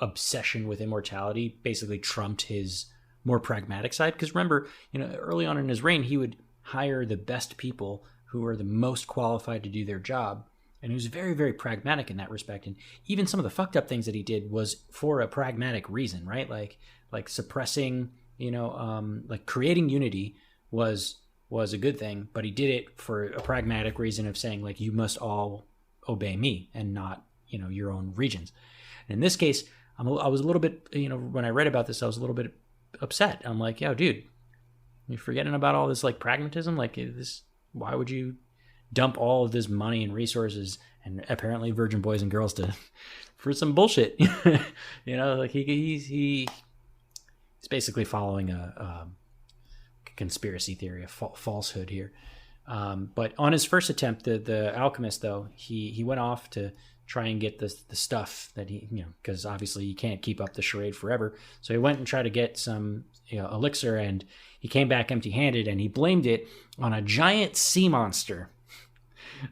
obsession with immortality basically trumped his more pragmatic side. Because remember, early on in his reign, he would hire the best people who were the most qualified to do their job. And he was very, very pragmatic in that respect. And even some of the fucked up things that he did was for a pragmatic reason, right? Like suppressing, like creating unity was a good thing, but he did it for a pragmatic reason of saying, like, you must all obey me and not, your own regions. And in this case, I was a little bit, when I read about this, I was a little bit upset. I'm like, yo, dude, you're forgetting about all this like pragmatism. Like this, why would you dump all of this money and resources and apparently virgin boys and girls for some bullshit? Like he's basically following a conspiracy theory, a falsehood here. But on his first attempt, the alchemist, though, he went off to try and get the stuff that he, because obviously you can't keep up the charade forever. So he went and tried to get some elixir, and he came back empty-handed, and he blamed it on a giant sea monster.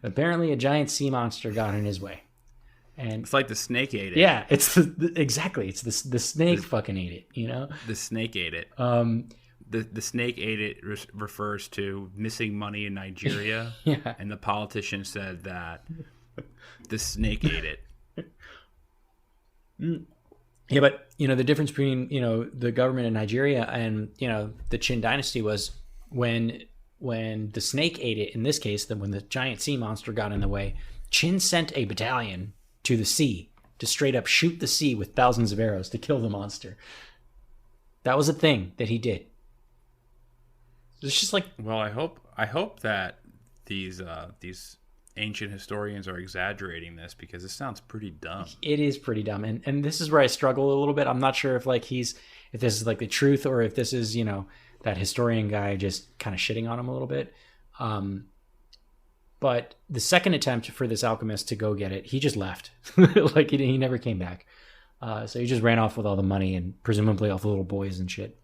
Apparently a giant sea monster got in his way. And it's like the snake ate it. Yeah, it's exactly. It's the snake fucking ate it, The snake ate it. The snake ate it refers to missing money in Nigeria. Yeah. And the politician said that the snake ate it. Yeah, but the difference between the government in Nigeria and the Qin Dynasty was when the snake ate it. In this case, when the giant sea monster got in the way, Qin sent a battalion to the sea to straight up shoot the sea with thousands of arrows to kill the monster. That was a thing that he did. It's just like, well, I hope that these ancient historians are exaggerating this, because it sounds pretty dumb. It is pretty dumb, and this is where I struggle a little bit. I'm not sure if this is like the truth, or if this is that historian guy just kind of shitting on him a little bit. But the second attempt for this alchemist to go get it, he just left. Like he never came back. So he just ran off with all the money and presumably all the little boys and shit.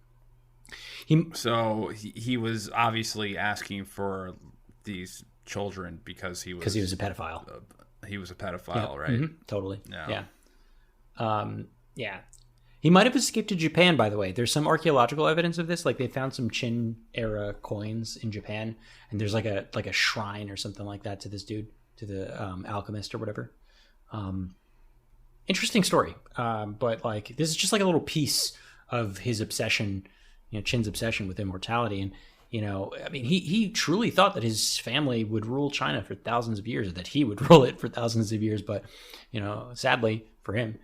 He was obviously asking for these children because he was a pedophile. He was a pedophile, yeah. right? Mm-hmm. Totally. Yeah. Yeah. He might have escaped to Japan, by the way. There's some archaeological evidence of this. Like they found some Qin era coins in Japan, and there's like a shrine or something like that to this dude, to the alchemist or whatever. Interesting story. But like this is just like a little piece of his obsession, Qin's obsession with immortality. And he truly thought that his family would rule China for thousands of years, or that he would rule it for thousands of years. But sadly for him,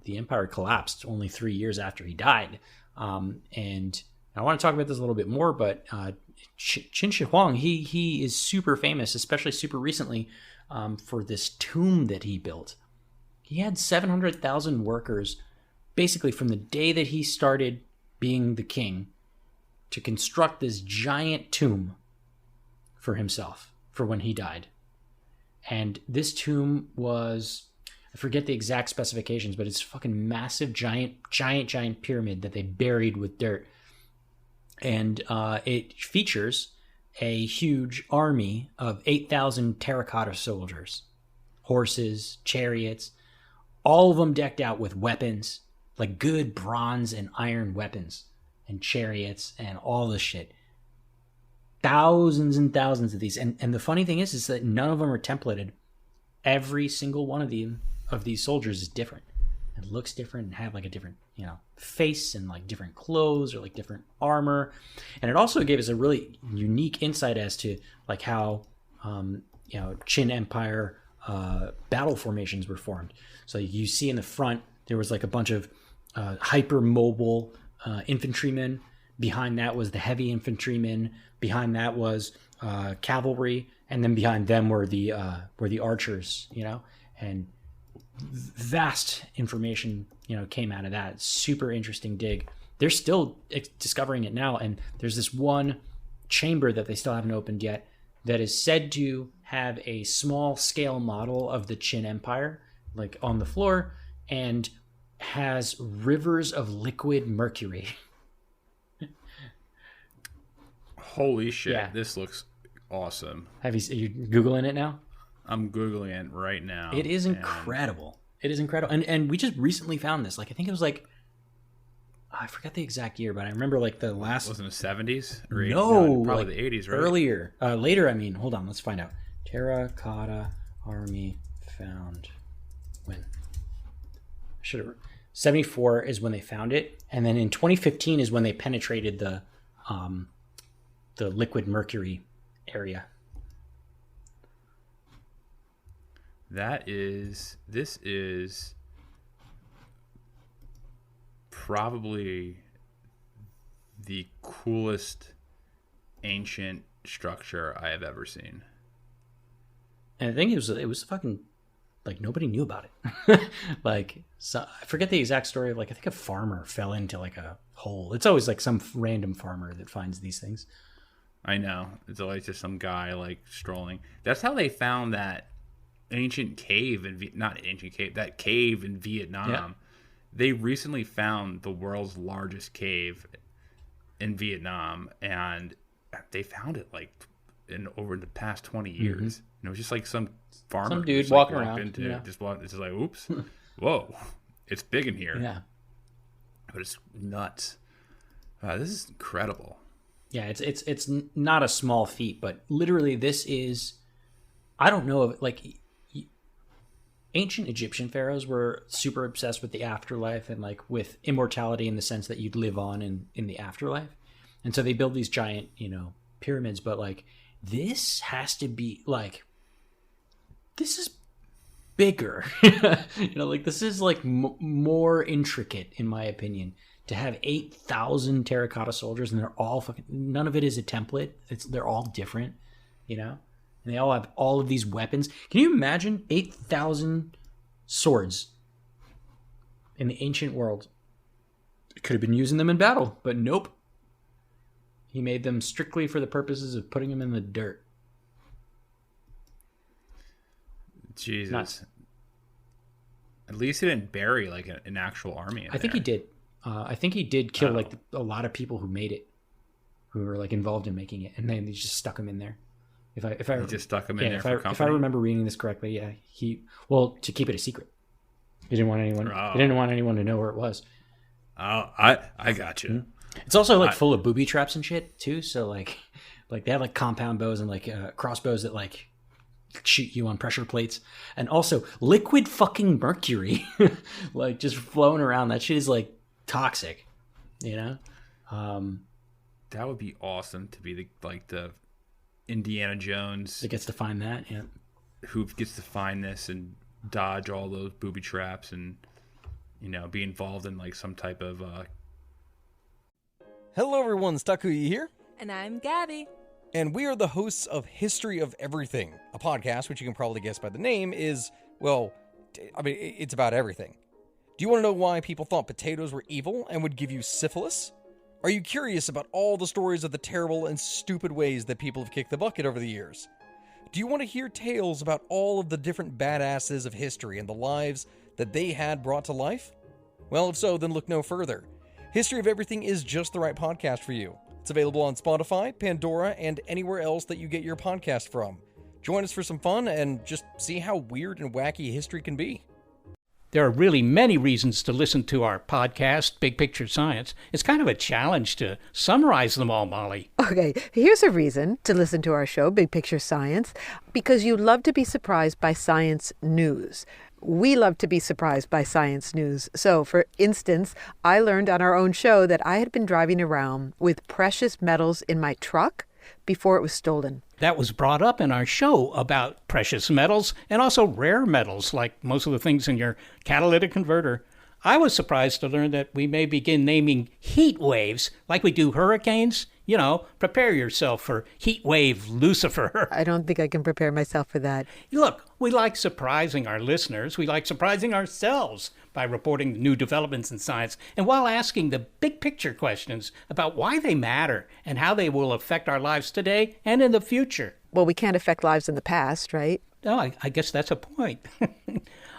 the empire collapsed only 3 years after he died. And I want to talk about this a little bit more, but Qin Shi Huang, he is super famous, especially super recently, for this tomb that he built. He had 700,000 workers, basically from the day that he started being the king, to construct this giant tomb for himself for when he died. And this tomb was, I forget the exact specifications, but it's fucking massive, giant pyramid that they buried with dirt. And it features a huge army of 8,000 terracotta soldiers, horses, chariots, all of them decked out with weapons, like good bronze and iron weapons and chariots and all this shit. Thousands and thousands of these. And the funny thing is that none of them are templated. Every single one of these soldiers is different. It looks different and have like a different, face and like different clothes or like different armor. And it also gave us a really unique insight as to like how, Qin Empire battle formations were formed. So you see in the front, there was like a bunch of hyper-mobile infantrymen. Behind that was the heavy infantrymen. Behind that was cavalry, and then behind them were the archers. And vast information, came out of that. Super interesting dig. They're still discovering it now, and there's this one chamber that they still haven't opened yet that is said to have a small scale model of the Qin Empire, like on the floor, and has rivers of liquid mercury. Holy shit! Yeah. This looks awesome. Are you Googling it now? I'm Googling it right now. It is incredible. It is incredible. And we just recently found this. Like, I think it was like, I forgot the exact year, but I remember like the last. Wasn't it the 70s? Or No, probably like the 80s, right? Earlier. Later, I mean. Hold on, let's find out. Terracotta Army found when? 74 is when they found it. And then in 2015 is when they penetrated the liquid mercury area. This is probably the coolest ancient structure I have ever seen. And I think it was fucking, like, nobody knew about it. Like, so, I forget the exact story. Like, I think a farmer fell into like a hole. It's always like some random farmer that finds these things. I know. It's always just some guy like strolling. That's how they found that ancient cave that cave in Vietnam. Yeah. They recently found the world's largest cave in Vietnam, and they found it like over the past 20 years. And it was just like some farmer, some dude just, walking walked around. into Yeah. it, it's just like, oops, whoa, it's big in here. Yeah. But it's nuts. This is incredible. Yeah, it's not a small feat, but literally this is, I don't know if like ancient Egyptian pharaohs were super obsessed with the afterlife and like with immortality in the sense that you'd live on in the afterlife. And so they build these giant, pyramids, but like this has to be like, this is bigger, like this is like more intricate in my opinion. To have 8,000 terracotta soldiers and they're all fucking, none of it is a template. They're all different, and they all have all of these weapons. Can you imagine 8,000 swords in the ancient world? Could have been using them in battle, but nope. He made them strictly for the purposes of putting them in the dirt. Jesus. Nuts. At least he didn't bury like an actual army. I think he did. I think he did kill like a lot of people who made it, who were like involved in making it, and then they just stuck him in there. If I he just stuck him in there for company. If I remember reading this correctly, yeah, to keep it a secret. He didn't want anyone. He didn't want anyone to know where it was. Oh, I got you. Mm-hmm. It's also like full of booby traps and shit too. So like they have like compound bows and like crossbows that like shoot you on pressure plates, and also liquid fucking mercury, like just flowing around. That shit is like toxic, That would be awesome to be the Indiana Jones that gets to find that. Yeah, who gets to find this and dodge all those booby traps and be involved in like some type of Hello everyone, Takuya here. And I'm Gabby. And we are the hosts of History of Everything, a podcast which you can probably guess by the name is, well, I mean, it's about everything. Do you want to know why people thought potatoes were evil and would give you syphilis? Are you curious about all the stories of the terrible and stupid ways that people have kicked the bucket over the years? Do you want to hear tales about all of the different badasses of history and the lives that they had brought to life? Well, if so, then look no further. History of Everything is just the right podcast for you. It's available on Spotify, Pandora, and anywhere else that you get your podcast from. Join us for some fun and just see how weird and wacky history can be. There are really many reasons to listen to our podcast, Big Picture Science. It's kind of a challenge to summarize them all, Molly. Okay, here's a reason to listen to our show, Big Picture Science, because you love to be surprised by science news. We love to be surprised by science news. So, for instance, I learned on our own show that I had been driving around with precious metals in my truck before it was stolen. That was brought up in our show about precious metals and also rare metals, like most of the things in your catalytic converter. I was surprised to learn that we may begin naming heat waves like we do hurricanes. You know, prepare yourself for heat wave Lucifer. I don't think I can prepare myself for that. Look, we like surprising our listeners. We like surprising ourselves by reporting new developments in science and while asking the big picture questions about why they matter and how they will affect our lives today and in the future. Well, we can't affect lives in the past, right? Oh, I guess that's a point.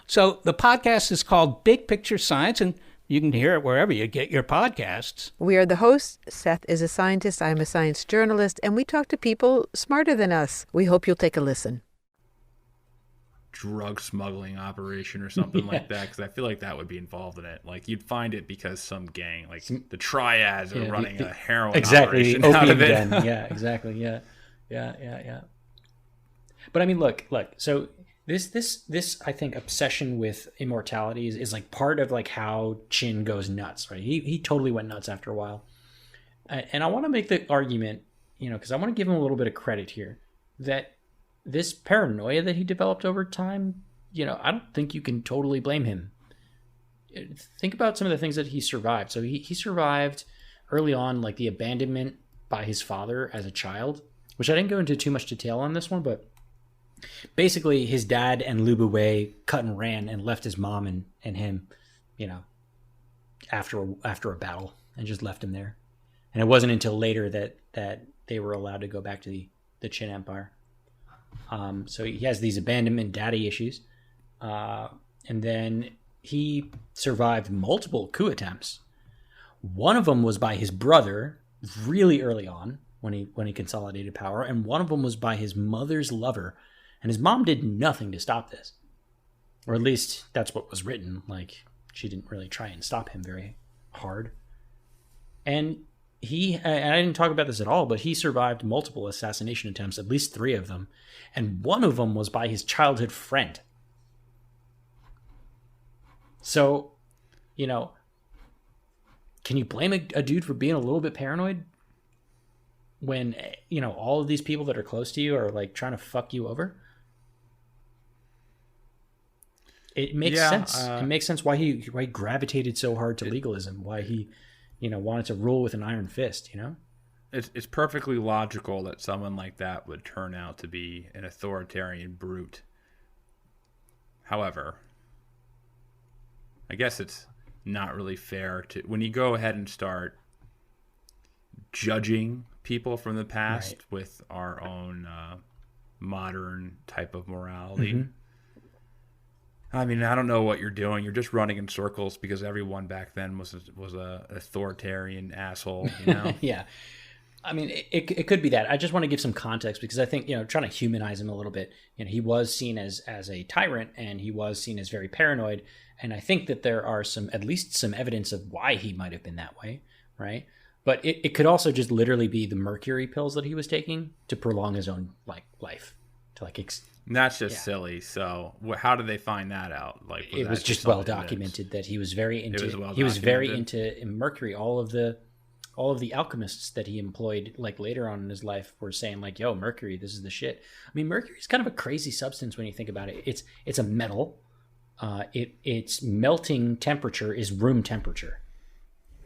So the podcast is called Big Picture Science, and you can hear it wherever you get your podcasts. We are the hosts. Seth is a scientist. I'm a science journalist, and we talk to people smarter than us. We hope you'll take a listen. Drug smuggling operation or something like that, because I feel like that would be involved in it. Like you'd find it because some gang, like the triads, are running a heroin operation out of it. Yeah, exactly. Yeah. But I mean, look. So this I think obsession with immortality is like part of like how Qin goes nuts, right? He totally went nuts after a while, and I want to make the argument, because I want to give him a little bit of credit here, that this paranoia that he developed over time, I don't think you can totally blame him. Think about some of the things that he survived. So he survived early on, like the abandonment by his father as a child, which I didn't go into too much detail on this one, but basically his dad and Lu Buwei cut and ran and left his mom and him, after a battle, and just left him there. And it wasn't until later that they were allowed to go back to the Qin Empire. So he has these abandonment daddy issues. And then he survived multiple coup attempts. One of them was by his brother really early on when he consolidated power. And one of them was by his mother's lover. And his mom did nothing to stop this. Or at least that's what was written. Like, she didn't really try and stop him very hard. And I didn't talk about this at all, but he survived multiple assassination attempts, at least 3 of them. And one of them was by his childhood friend. So, can you blame a dude for being a little bit paranoid when, all of these people that are close to you are like trying to fuck you over? It makes sense. It makes sense why he gravitated so hard to legalism, why he, wanted to rule with an iron fist, It's perfectly logical that someone like that would turn out to be an authoritarian brute. However, I guess it's not really fair to, when you go ahead and start judging people from the past with our own modern type of morality. Mm-hmm. I mean, I don't know what you're doing. You're just running in circles because everyone back then was a authoritarian asshole, Yeah. I mean, it could be that. I just want to give some context because I think, trying to humanize him a little bit, he was seen as a tyrant and he was seen as very paranoid. And I think that there are at least some evidence of why he might have been that way, right? But it could also just literally be the mercury pills that he was taking to prolong his own life. That's just silly. So how did they find that out? Like, it was just well documented that he was very into mercury. All of the alchemists that he employed, like later on in his life, were saying like, "Yo, mercury, this is the shit." I mean, mercury is kind of a crazy substance when you think about it. It's a metal. Its melting temperature is room temperature,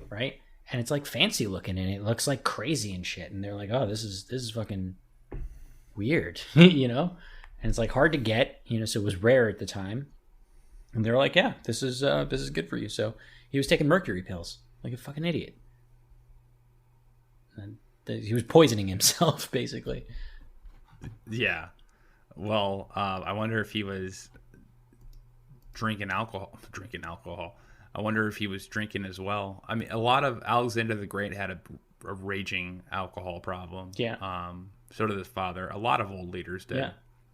right? And it's like fancy looking, and it looks like crazy and shit. And they're like, "Oh, this is fucking weird," And it's like hard to get, so it was rare at the time. And they're like, "Yeah, this is good for you." So he was taking mercury pills like a fucking idiot. And he was poisoning himself, basically. Yeah. Well, I wonder if he was drinking alcohol. I wonder if he was drinking as well. I mean, a lot of Alexander the Great had a raging alcohol problem. Yeah. So did his father. A lot of old leaders did. Yeah.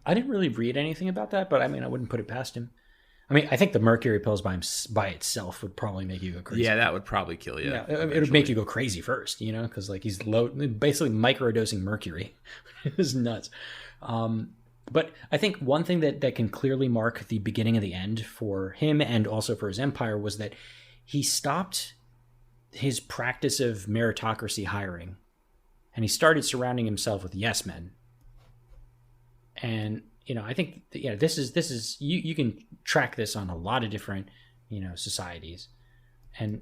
I didn't really read anything about that, but I mean, I wouldn't put it past him. I mean, I think the mercury pills by itself would probably make you go crazy. Yeah, that would probably kill you. Yeah, it would make you go crazy first, because like he's basically microdosing mercury. It's nuts. But I think one thing that can clearly mark the beginning of the end for him and also for his empire was that he stopped his practice of meritocracy hiring, and he started surrounding himself with yes men. And I think this is you can track this on a lot of different societies. And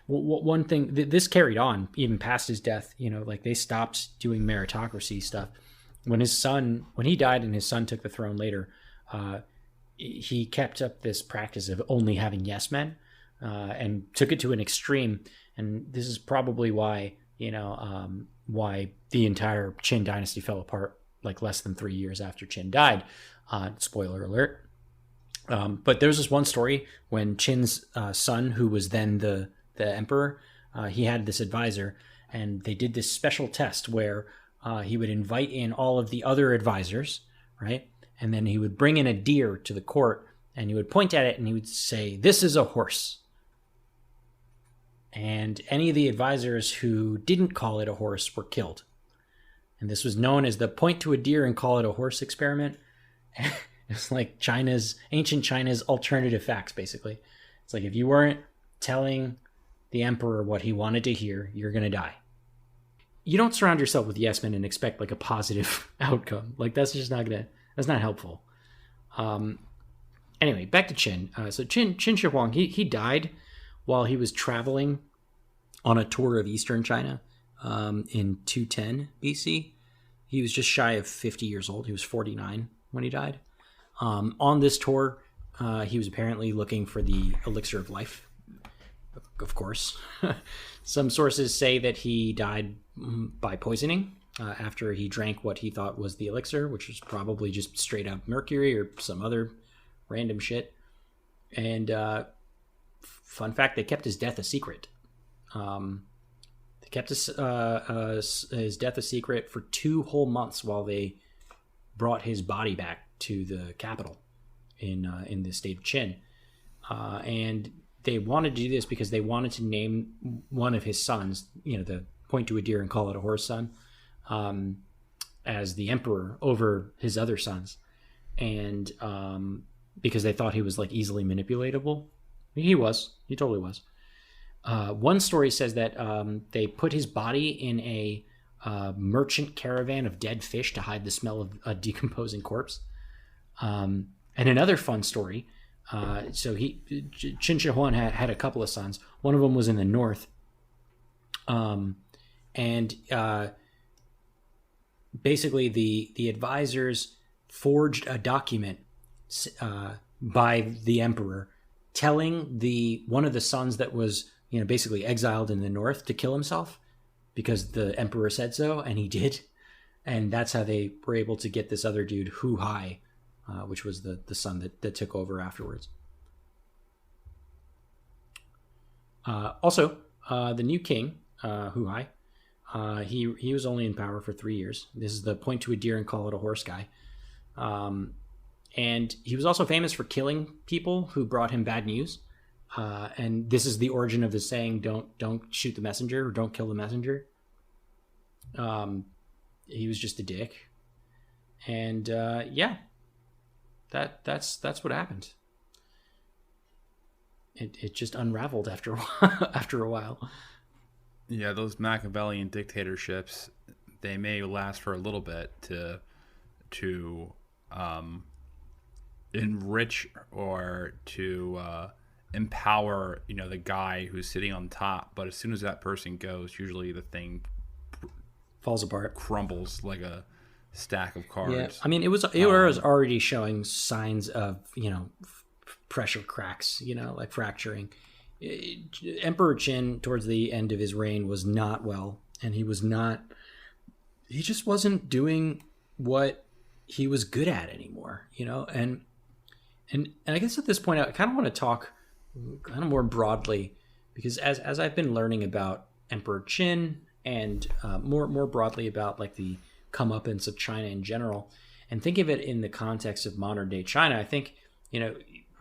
one thing, this carried on even past his death, like they stopped doing meritocracy stuff. When he died and his son took the throne later, he kept up this practice of only having yes men, and took it to an extreme. And this is probably why, why the entire Qin dynasty fell apart like less than 3 years after Qin died. Spoiler alert. But there's this one story when Qin's son, who was then the emperor, he had this advisor, and they did this special test where he would invite in all of the other advisors, right? And then he would bring in a deer to the court, and he would point at it, and he would say, "This is a horse." And any of the advisors who didn't call it a horse were killed. And this was known as the point to a deer and call it a horse experiment. It's like ancient China's alternative facts, basically. It's like if you weren't telling the emperor what he wanted to hear, you're going to die. You don't surround yourself with yes men and expect like a positive outcome. Like that's not helpful. Anyway, back to Qin. So Qin Shi Huangdi, he died while he was traveling on a tour of Eastern China in 210 BC. He was just shy of 50 years old. He was 49 when he died. On this tour, he was apparently looking for the elixir of life, of course. Some sources say that he died by poisoning after he drank what he thought was the elixir, which was probably just straight up mercury or some other random shit. And fun fact, they kept his death a secret. They kept his death a secret for 2 whole months while they brought his body back to the capital in the state of Qin. And they wanted to do this because they wanted to name one of his sons, the point to a deer and call it a horse son, as the emperor over his other sons. And because they thought he was like easily manipulatable. He totally was. One story says that they put his body in a merchant caravan of dead fish to hide the smell of a decomposing corpse. And another fun story, so Qin Shi Huang had a couple of sons. One of them was in the north. And basically the advisors forged a document by the emperor telling one of the sons that was basically exiled in the north to kill himself because the emperor said so, and he did. And that's how they were able to get this other dude, Hu Hai, which was the son that took over afterwards. Also, the new king, Hu Hai, he was only in power for 3 years. This is the point to a deer and call it a horse guy. And he was also famous for killing people who brought him bad news. And this is the origin of the saying, don't shoot the messenger, or don't kill the messenger. He was just a dick. And that's what happened. It just unraveled after a while. Yeah, those Machiavellian dictatorships, they may last for a little bit to enrich or to empower, the guy who's sitting on top. But as soon as that person goes, usually the thing falls apart, crumbles like a stack of cards. Yeah, I mean, it was already showing signs of pressure cracks, like fracturing. Emperor Qin, towards the end of his reign, was not well, and he just wasn't doing what he was good at anymore, and I guess at this point I kind of want to talk kind of more broadly, because as I've been learning about Emperor Qin and more broadly about like the comeuppance of China in general, and think of it in the context of modern day China, I think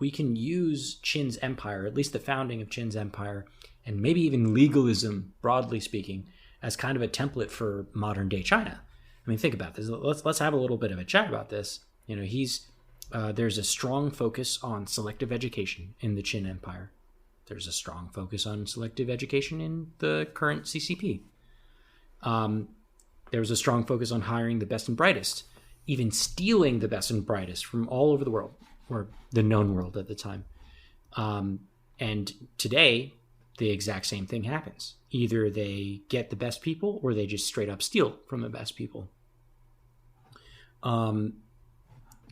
we can use Qin's empire, at least the founding of Qin's empire, and maybe even legalism, broadly speaking, as kind of a template for modern day China. I mean, think about this. Let's have a little bit of a chat about this. There's a strong focus on selective education in the Qin Empire. There's a strong focus on selective education in the current CCP. There's a strong focus on hiring the best and brightest, even stealing the best and brightest from all over the world, or the known world at the time. And today, the exact same thing happens. Either they get the best people or they just straight up steal from the best people.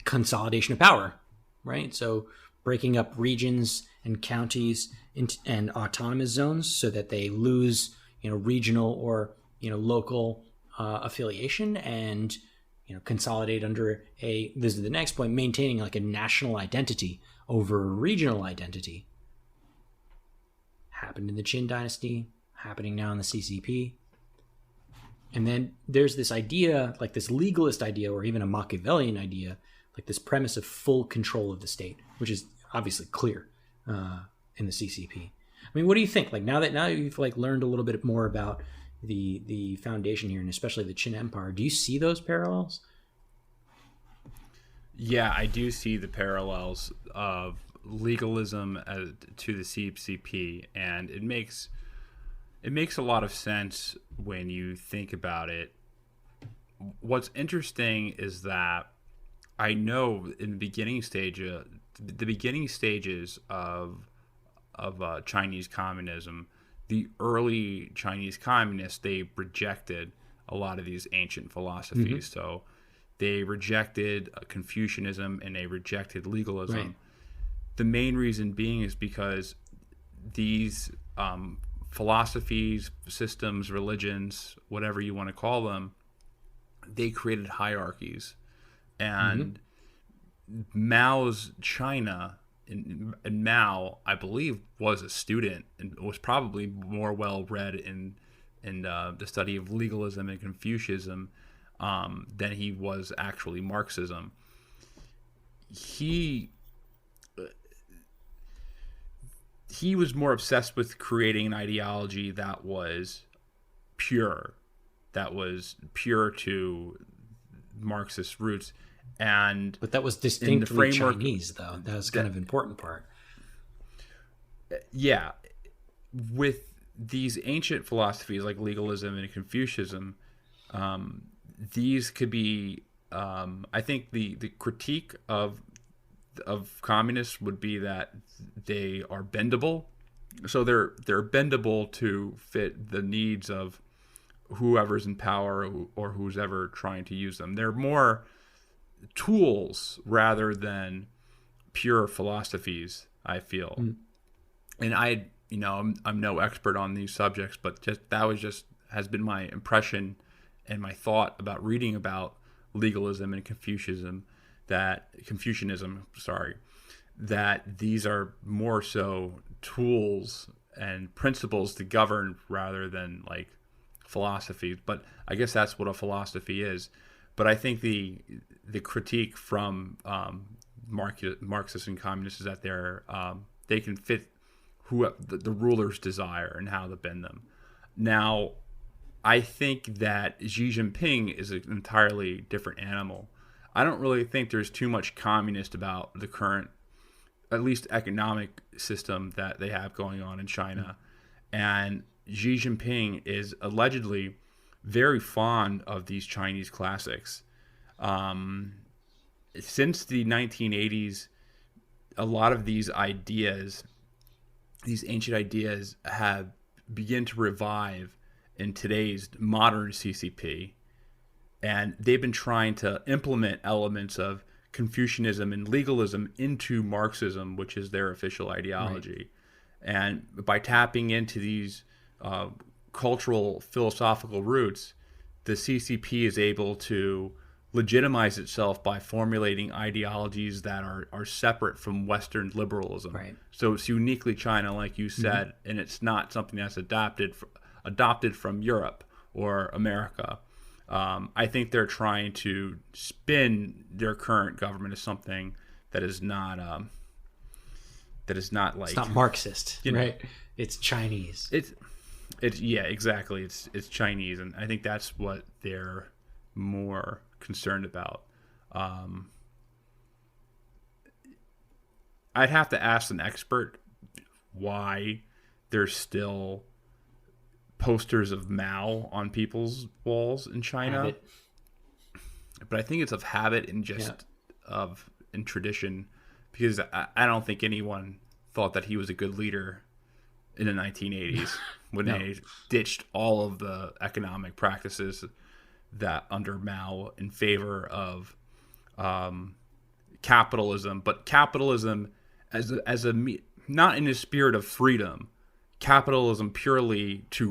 Consolidation of power, right? So breaking up regions and counties and autonomous zones so that they lose, regional or, local affiliation, and, consolidate under this is the next point, maintaining like a national identity over regional identity. Happened in the Qin Dynasty, happening now in the CCP. And then there's this idea, like this legalist idea, or even a Machiavellian idea, like this premise of full control of the state, which is obviously clear in the CCP. I mean, what do you think? Like now that you've like learned a little bit more about the foundation here, and especially the Qin Empire, do you see those parallels? Yeah, I do see the parallels of legalism to the CCP, and it makes a lot of sense when you think about it. What's interesting is that I know in the beginning stages of Chinese communism, the early Chinese communists, they rejected a lot of these ancient philosophies. Mm-hmm. So they rejected Confucianism and they rejected legalism. Right. The main reason being is because these philosophies, systems, religions, whatever you want to call them, they created hierarchies. And Mao's China, and Mao, I believe, was a student and was probably more well-read in the study of legalism and Confucianism than he was actually Marxism. He was more obsessed with creating an ideology that was pure to Marxist roots. But that was distinctly Chinese, though. That was kind of important part. Yeah. With these ancient philosophies like legalism and Confucianism, these could be, I think the critique of communists would be that they are bendable. So they're bendable to fit the needs of whoever's in power or who's ever trying to use them. They're more tools rather than pure philosophies, I feel. And I'm no expert on these subjects, but has been my impression and my thought about reading about legalism and Confucianism, that these are more so tools and principles to govern rather than like philosophies. But I guess that's what a philosophy is. But I think the critique from Marxists and communists is that they can fit who the ruler's desire and how to bend them. Now, I think that Xi Jinping is an entirely different animal. I don't really think there's too much communist about the current, at least economic system that they have going on in China. And Xi Jinping is allegedly very fond of these Chinese classics. Since the 1980s, a lot of these ideas, these ancient ideas, have begun to revive in today's modern CCP. And they've been trying to implement elements of Confucianism and legalism into Marxism, which is their official ideology. Right. And by tapping into these cultural, philosophical roots, the CCP is able to legitimize itself by formulating ideologies that are separate from Western liberalism. Right. So it's uniquely China, like you said, and it's not something that's adopted from Europe or America. I think they're trying to spin their current government as something that is not like, it's not Marxist, right? It's Chinese. It's yeah, exactly. It's Chinese, and I think that's what they're more concerned about. I'd have to ask an expert why there's still posters of Mao on people's walls in China. Habit. But I think it's of habit and just in tradition, because I don't think anyone thought that he was a good leader in the 1980s when they ditched all of the economic practices that under Mao in favor of capitalism, but capitalism as a not in the spirit of freedom, capitalism purely to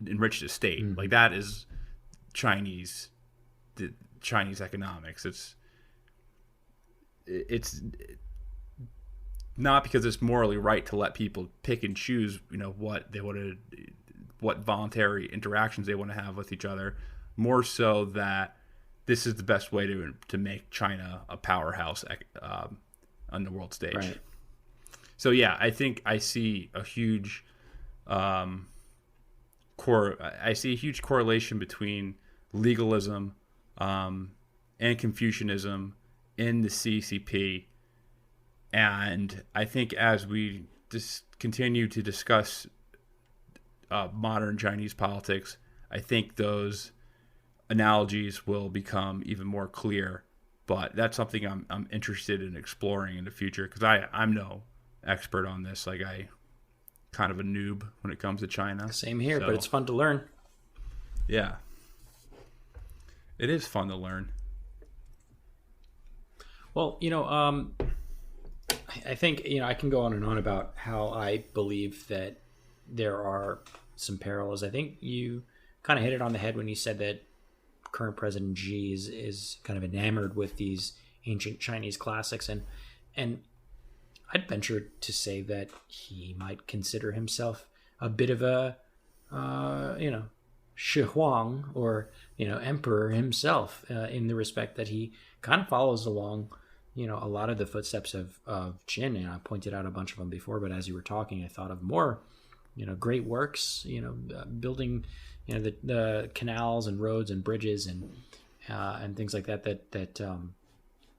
enrich the state. Like that is Chinese economics. It's not because it's morally right to let people pick and choose, what voluntary interactions they want to have with each other. More so that this is the best way to make China a powerhouse on the world stage. Right. So yeah, I think I see a huge correlation between legalism and Confucianism in the CCP, and I think as we continue to discuss modern Chinese politics, I think those analogies will become even more clear. But that's something I'm interested in exploring in the future, because I'm no expert on this. Like, I kind of a noob when it comes to China. Same here, but it's fun to learn. Yeah. It is fun to learn. Well, I think, I can go on and on about how I believe that there are some parallels. I think you kind of hit it on the head when you said that current President Xi is kind of enamored with these ancient Chinese classics. And I'd venture to say that he might consider himself a bit of a, Shi Huang, or, emperor himself, in the respect that he kind of follows along, a lot of the footsteps of Qin. And I pointed out a bunch of them before, but as you were talking, I thought of more, great works, building, the canals and roads and bridges and things like that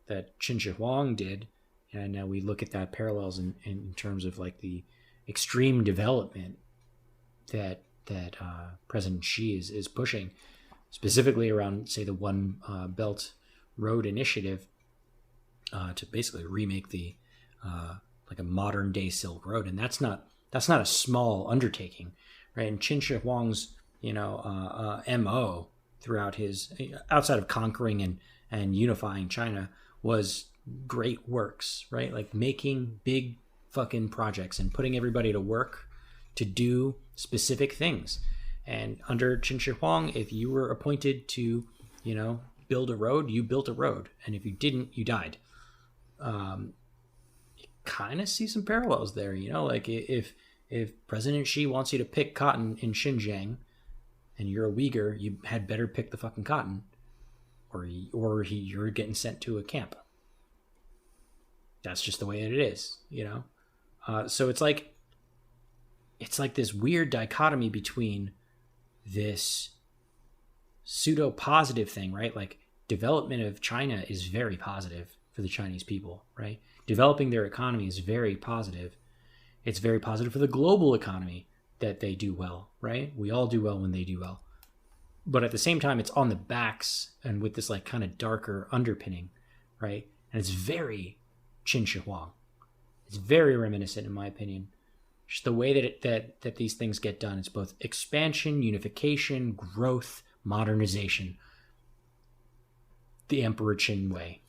Qin Shi Huang did. And now we look at that parallels in terms of like the extreme development that President Xi is pushing, specifically around, say, the One Belt Road Initiative, to basically remake the like a modern day Silk Road. And that's not a small undertaking, right? And Qin Shi Huang's MO throughout his, outside of conquering and unifying China, was great works, right? Like making big fucking projects and putting everybody to work to do specific things. And under Qin Shi Huang, if you were appointed to, build a road, you built a road. And if you didn't, you died. You kind of see some parallels there, like if President Xi wants you to pick cotton in Xinjiang and you're a Uyghur, you had better pick the fucking cotton, or you're getting sent to a camp. That's just the way it is, So it's like this weird dichotomy between this pseudo positive thing, right? Like, development of China is very positive for the Chinese people, right? Developing their economy is very positive. It's very positive for the global economy that they do well, right? We all do well when they do well. But at the same time, it's on the backs and with this like kind of darker underpinning, right? And it's very Qin Shi Huang. It's very reminiscent, in my opinion. Just the way that these things get done. It's both expansion, unification, growth, modernization. The Emperor Qin way.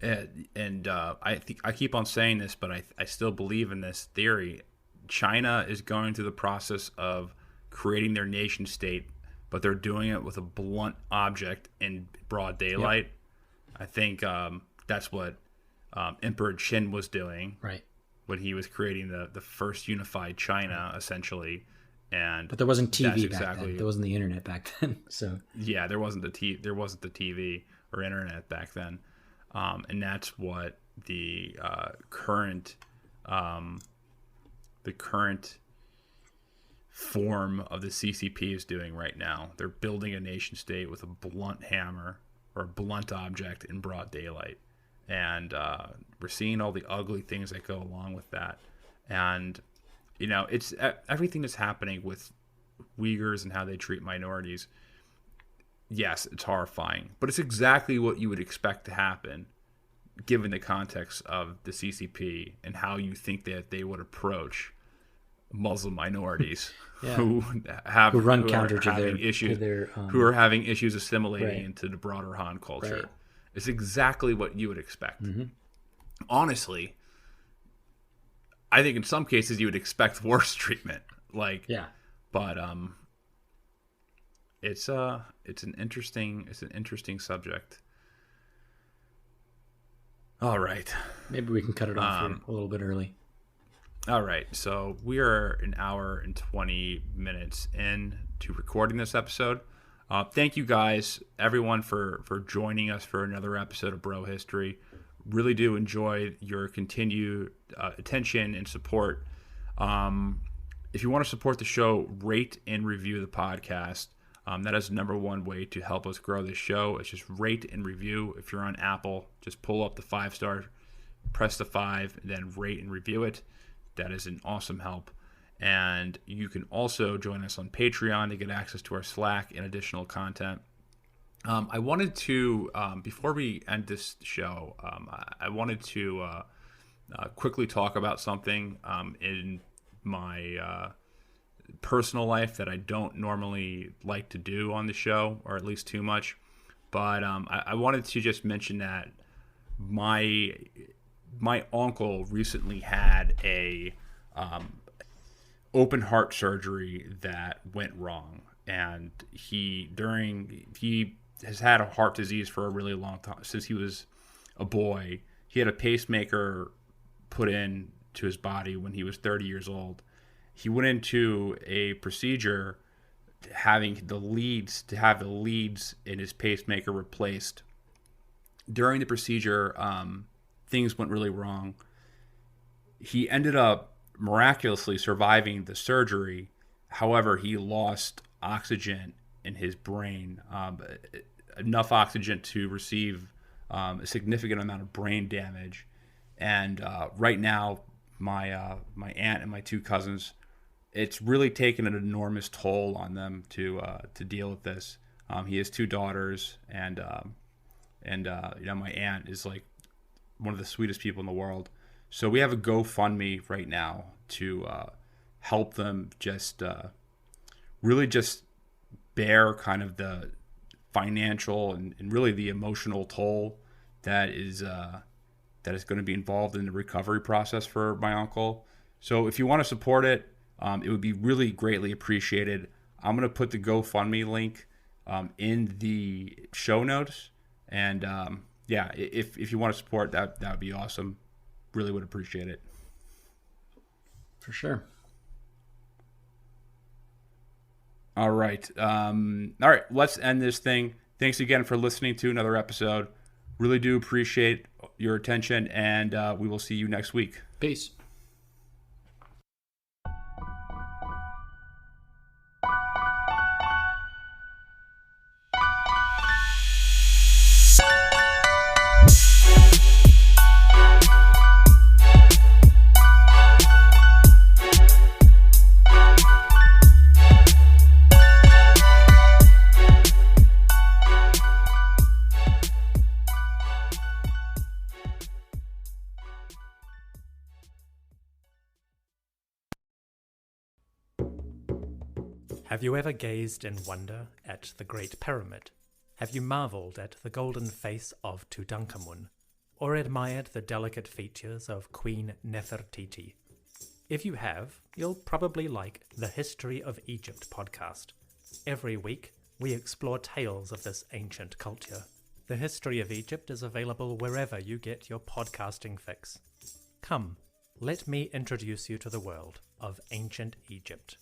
And I keep on saying this, but I still believe in this theory. China is going through the process of creating their nation state, but they're doing it with a blunt object in broad daylight. Yep. I think that's what Emperor Qin was doing, right, when he was creating the first unified China, essentially. But there wasn't TV back then. There wasn't the internet back then. So yeah, there wasn't the TV or internet back then, and that's what the current form of the CCP is doing right now. They're building a nation state with a blunt hammer or a blunt object in broad daylight, and we're seeing all the ugly things that go along with that. And it's everything that's happening with Uyghurs and how they treat minorities. Yes, it's horrifying, but it's exactly what you would expect to happen given the context of the CCP and how you think that they would approach Muslim minorities who run counter to having who are having issues assimilating right. into the broader Han culture. Right. It's exactly what you would expect. Honestly, I think in some cases you would expect worse treatment. But it's an interesting subject. All right. Maybe we can cut it off here a little bit early. All right. So we are an hour and 20 minutes into recording this episode. Thank you guys, everyone, for joining us for another episode of Bro History. Really do enjoy your continued attention and support. If you want to support the show, rate and review the podcast. That is the number one way to help us grow this show. It's just rate and review. If you're on Apple, just pull up the 5-star, press the 5, and then rate and review it. That is an awesome help. And you can also join us on Patreon to get access to our Slack and additional content. I wanted to, before we end this show, I wanted to quickly talk about something in my personal life that I don't normally like to do on the show, or at least too much. But I wanted to just mention that my uncle recently had a open heart surgery that went wrong, and he has had a heart disease for a really long time, since he was a boy. He had a pacemaker put in to his body when he was 30 years old. He went into a procedure having the leads in his pacemaker replaced. During the procedure, things went really wrong. He ended up miraculously surviving the surgery. However, he lost oxygen in his brain, enough oxygen to receive a significant amount of brain damage. And right now, my aunt and my 2 cousins, it's really taken an enormous toll on them to deal with this. He has 2 daughters, and my aunt is like one of the sweetest people in the world. So we have a GoFundMe right now to help them just really just bear kind of the financial and really the emotional toll that is going to be involved in the recovery process for my uncle. So if you want to support it, it would be really greatly appreciated. I'm going to put the GoFundMe link in the show notes. And if you want to support that would be awesome. Really would appreciate it. For sure. All right. Let's end this thing. Thanks again for listening to another episode. Really do appreciate your attention, and we will see you next week. Peace. Have you ever gazed in wonder at the Great Pyramid? Have you marveled at the golden face of Tutankhamun? Or admired the delicate features of Queen Nefertiti? If you have, you'll probably like the History of Egypt podcast. Every week, we explore tales of this ancient culture. The History of Egypt is available wherever you get your podcasting fix. Come, let me introduce you to the world of ancient Egypt.